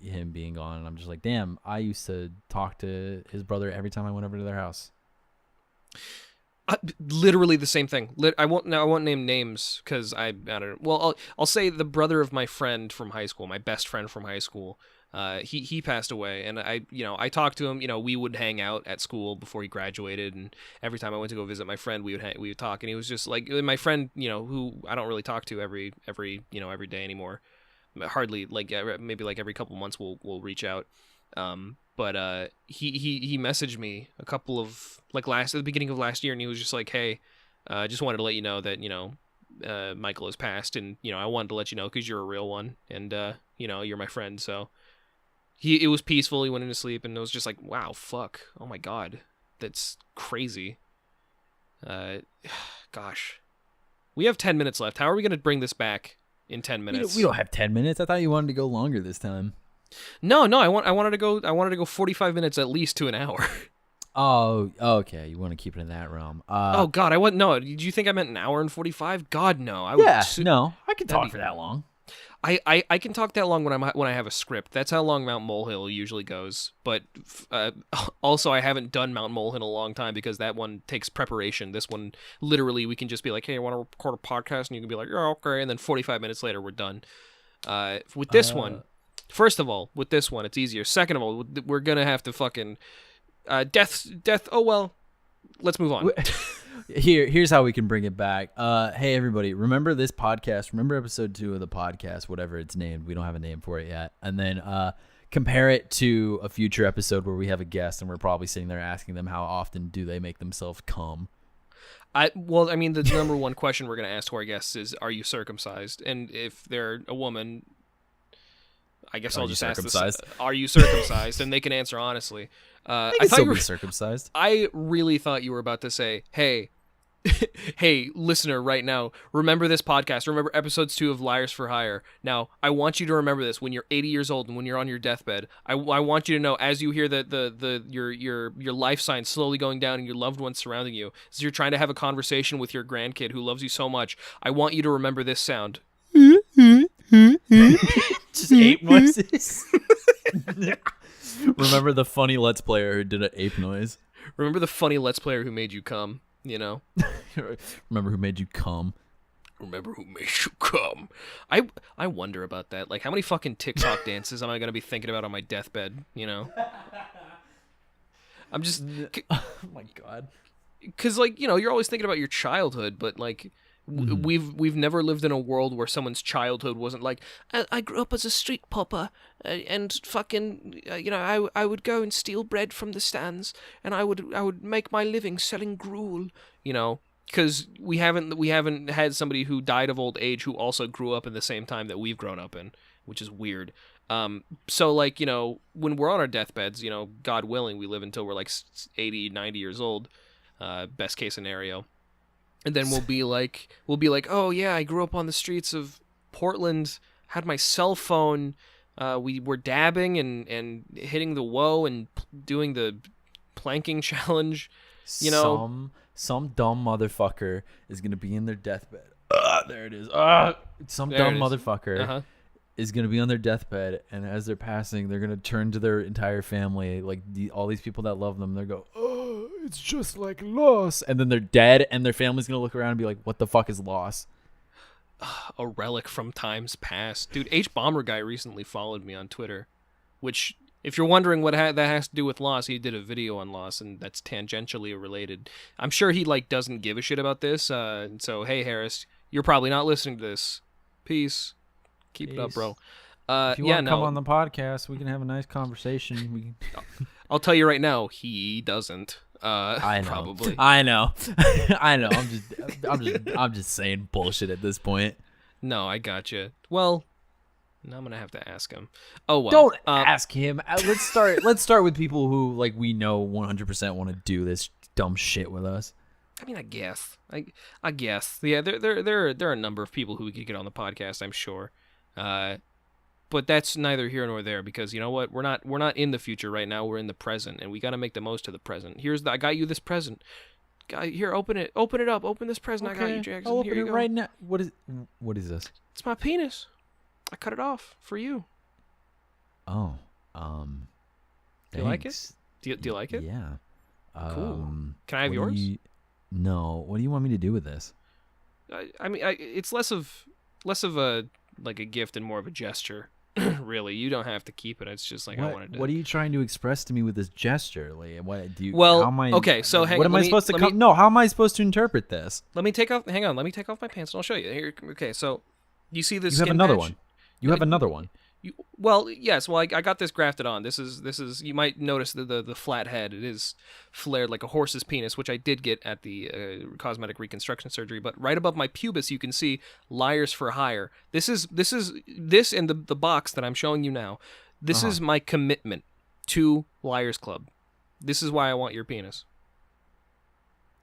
S2: him being gone, and I'm just like, damn, I used to talk to his brother every time I went over to their house.
S1: Literally the same thing. I won't name names because I don't know. Well, I'll say the brother of my friend from high school, my best friend from high school. He passed away, and I talked to him. We would hang out at school before he graduated, and every time I went to go visit my friend, we would talk, and he was just like my friend, who I don't really talk to every day anymore. Hardly, like maybe like every couple months we'll reach out. But he messaged me a couple of like at the beginning of last year, and he was just like, hey, just wanted to let you know that Michael has passed, and I wanted to let you know because you're a real one, and you're my friend. So it was peaceful. He went into sleep, and it was just like, wow, fuck, oh my god, that's crazy. Gosh, we have 10 minutes left. How are we gonna bring this back in 10 minutes?
S2: We don't have 10 minutes. I thought you wanted to go longer this time.
S1: No, I wanted to go 45 minutes at least to an hour.
S2: Oh, okay. You want to keep it in that realm.
S1: Oh God, did you think I meant an hour and 45? God, no.
S2: I can talk for that long.
S1: I can talk that long when I have a script. That's how long Mount Molehill usually goes. But also, I haven't done Mount Molehill in a long time because that one takes preparation. This one, literally, we can just be like, hey, I want to record a podcast, and you can be like, yeah, okay, and then 45 minutes later, we're done. With this one. First of all, with this one, it's easier. Second of all, we're gonna have to fucking death. Oh well, let's move on.
S2: Here's how we can bring it back. Hey everybody, remember this podcast? Remember episode 2 of the podcast, whatever it's named. We don't have a name for it yet. And then compare it to a future episode where we have a guest, and we're probably sitting there asking them how often do they make themselves come.
S1: The number one question we're gonna ask to our guests is, "Are you circumcised?" And if they're a woman, I guess I'll just ask this: are you circumcised? And they can answer honestly.
S2: I thought you were circumcised.
S1: I really thought you were about to say, "Hey, hey, listener, right now, remember this podcast. Remember episodes 2 of Liars4Hire. Now, I want you to remember this when you're 80 years old and when you're on your deathbed. I want you to know, as you hear your life signs slowly going down and your loved ones surrounding you, as you're trying to have a conversation with your grandkid who loves you so much, I want you to remember this sound."
S2: Just ape noises. Remember the funny Let's Player who did an ape noise?
S1: Remember the funny Let's Player who made you come,
S2: Remember who made you come?
S1: Remember who made you come? I wonder about that. Like, how many fucking TikTok dances am I going to be thinking about on my deathbed, I'm just...
S2: Oh my God.
S1: Because, you're always thinking about your childhood, but, we've never lived in a world where someone's childhood wasn't like, I grew up as a street popper, and fucking I would go and steal bread from the stands, and I would make my living selling gruel, because we haven't had somebody who died of old age who also grew up in the same time that we've grown up in, which is weird. So when we're on our deathbeds, God willing, we live until we're like 80, 90 years old, best case scenario. And then we'll be like, oh yeah, I grew up on the streets of Portland, had my cell phone, we were dabbing and hitting the whoa and doing the planking challenge,
S2: Some dumb motherfucker is gonna be in their deathbed. There it is. Some
S1: there
S2: dumb
S1: it is.
S2: motherfucker is going to be on their deathbed, and as they're passing, they're going to turn to their entire family, like all these people that love them. They're go, oh, it's just like loss, and then they're dead, and their family's going to look around and be like, what the fuck is loss?
S1: A relic from times past. Dude, H Bomber Guy recently followed me on Twitter, which, if you're wondering what that has to do with loss, he did a video on loss, and that's tangentially related. I'm sure he doesn't give a shit about this. So hey, Harris, you're probably not listening to this. Peace. Keep it up, bro.
S2: If you want to come on the podcast, we can have a nice conversation.
S1: I'll tell you right now, he doesn't.
S2: I know.
S1: Probably.
S2: I know. I know. I'm just saying bullshit at this point.
S1: No, I gotcha. Well, now I'm gonna have to ask him. Oh well.
S2: Don't ask him. Let's start with people who we know 100% want to do this dumb shit with us.
S1: I mean, I guess. I guess. Yeah, there are a number of people who we could get on the podcast, I'm sure. But that's neither here nor there, because you know what? We're not in the future right now. We're in the present, and we got to make the most of the present. I got you this present. Here, open it up. Open this present. Okay. I got you, Jackson.
S2: I'll open
S1: here
S2: it right now. What is this?
S1: It's my penis. I cut it off for you.
S2: Oh,
S1: do you like it? Do you like it?
S2: Yeah.
S1: Cool. Can I have yours?
S2: No. What do you want me to do with this?
S1: I mean, it's less of a gift and more of a gesture. Really, you don't have to keep it. It's just I wanted to.
S2: What are you trying to express to me with this gesture? What do you?
S1: Well,
S2: how am I,
S1: okay. So hang
S2: what
S1: on.
S2: am I supposed to? No, how am I supposed to interpret this?
S1: Let me take off. Hang on. Let me take off my pants and I'll show you. Here. Okay. So you see this?
S2: You have another one. You have another one.
S1: Yes. Well, I got this grafted on. This is. You might notice the flat head. It is flared like a horse's penis, which I did get at the cosmetic reconstruction surgery. But right above my pubis, you can see Liars4Hire. This and the box that I'm showing you now. This is my commitment to Liars Club. This is why I want your penis.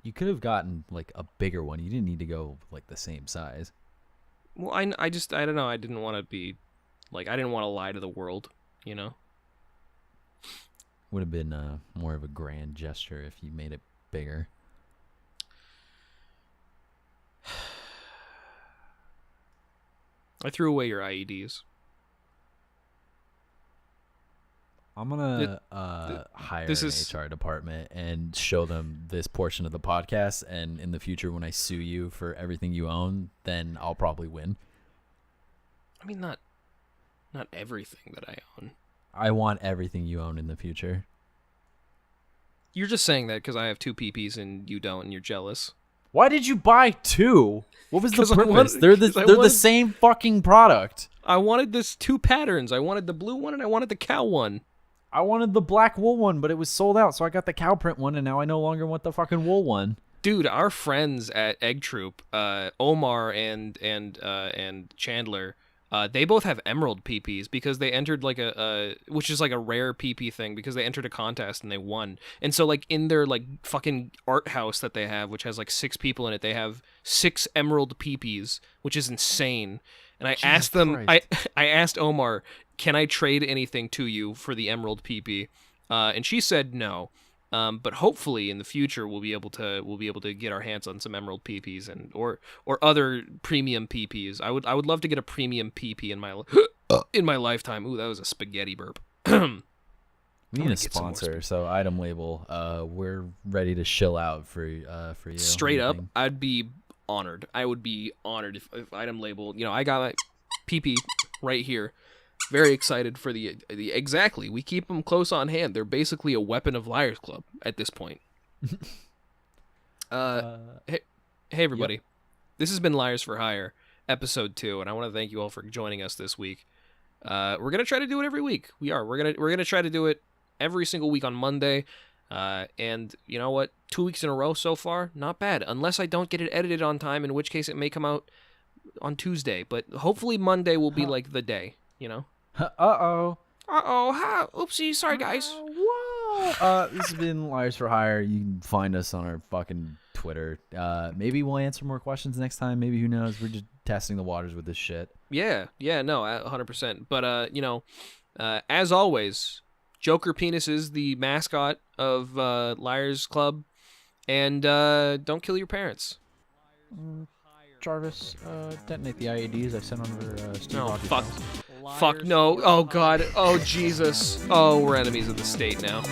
S2: You could have gotten a bigger one. You didn't need to go the same size.
S1: Well, I don't know. I didn't want to be. I didn't want to lie to the world, you know?
S2: Would have been more of a grand gesture if you made it bigger.
S1: I threw away your IEDs.
S2: I'm going to hire an HR department and show them this portion of the podcast, and in the future when I sue you for everything you own, then I'll probably win.
S1: I mean, not everything that I own.
S2: I want everything you own in the future.
S1: You're just saying that because I have 2 PPs and you don't, and you're jealous.
S2: Why did you buy 2? What was the purpose? They're the same fucking product.
S1: I wanted this 2 patterns. I wanted the blue one and I wanted the cow one.
S2: I wanted the black wool one, but it was sold out, so I got the cow print one, and now I no longer want the fucking wool one.
S1: Dude, our friends at Egg Troop, Omar and Chandler, they both have emerald PPs because they entered which is a rare PP thing, because they entered a contest and they won. And so in their fucking art house that they have, which has 6 people in it, they have 6 emerald PPs, which is insane. And I asked them, I asked Omar, can I trade anything to you for the emerald PP? And she said no. But hopefully in the future we'll be able to get our hands on some emerald PPs or other premium PPs. I would love to get a premium PP in my lifetime. Ooh, that was a spaghetti burp.
S2: We need a sponsor, so Item Label. We're ready to shill out for you.
S1: Straight up, I'd be honored. I would be honored if Item Label. I got my PP right here. Very excited for the exactly. We keep them close on hand. They're basically a weapon of Liars Club at this point. Hey everybody. Yep. This has been Liars4Hire, episode 2, and I want to thank you all for joining us this week. We're gonna try to do it every week. We're gonna try to do it every single week on Monday. And you know what? 2 weeks in a row so far, not bad. Unless I don't get it edited on time, in which case it may come out on Tuesday. But hopefully Monday will be the day.
S2: Uh-oh.
S1: Oopsie. Sorry, guys.
S2: Whoa. This has been Liars4Hire. You can find us on our fucking Twitter. Maybe we'll answer more questions next time. Maybe, who knows? We're just testing the waters with this shit.
S1: Yeah, no, 100%. But, as always, Joker Penis is the mascot of Liars Club. And don't kill your parents.
S2: Jarvis, detonate the IEDs I sent under Steve Rogers'
S1: fuck.
S2: house.
S1: Fuck no. Oh god. Oh Jesus. Oh, we're enemies of the state now.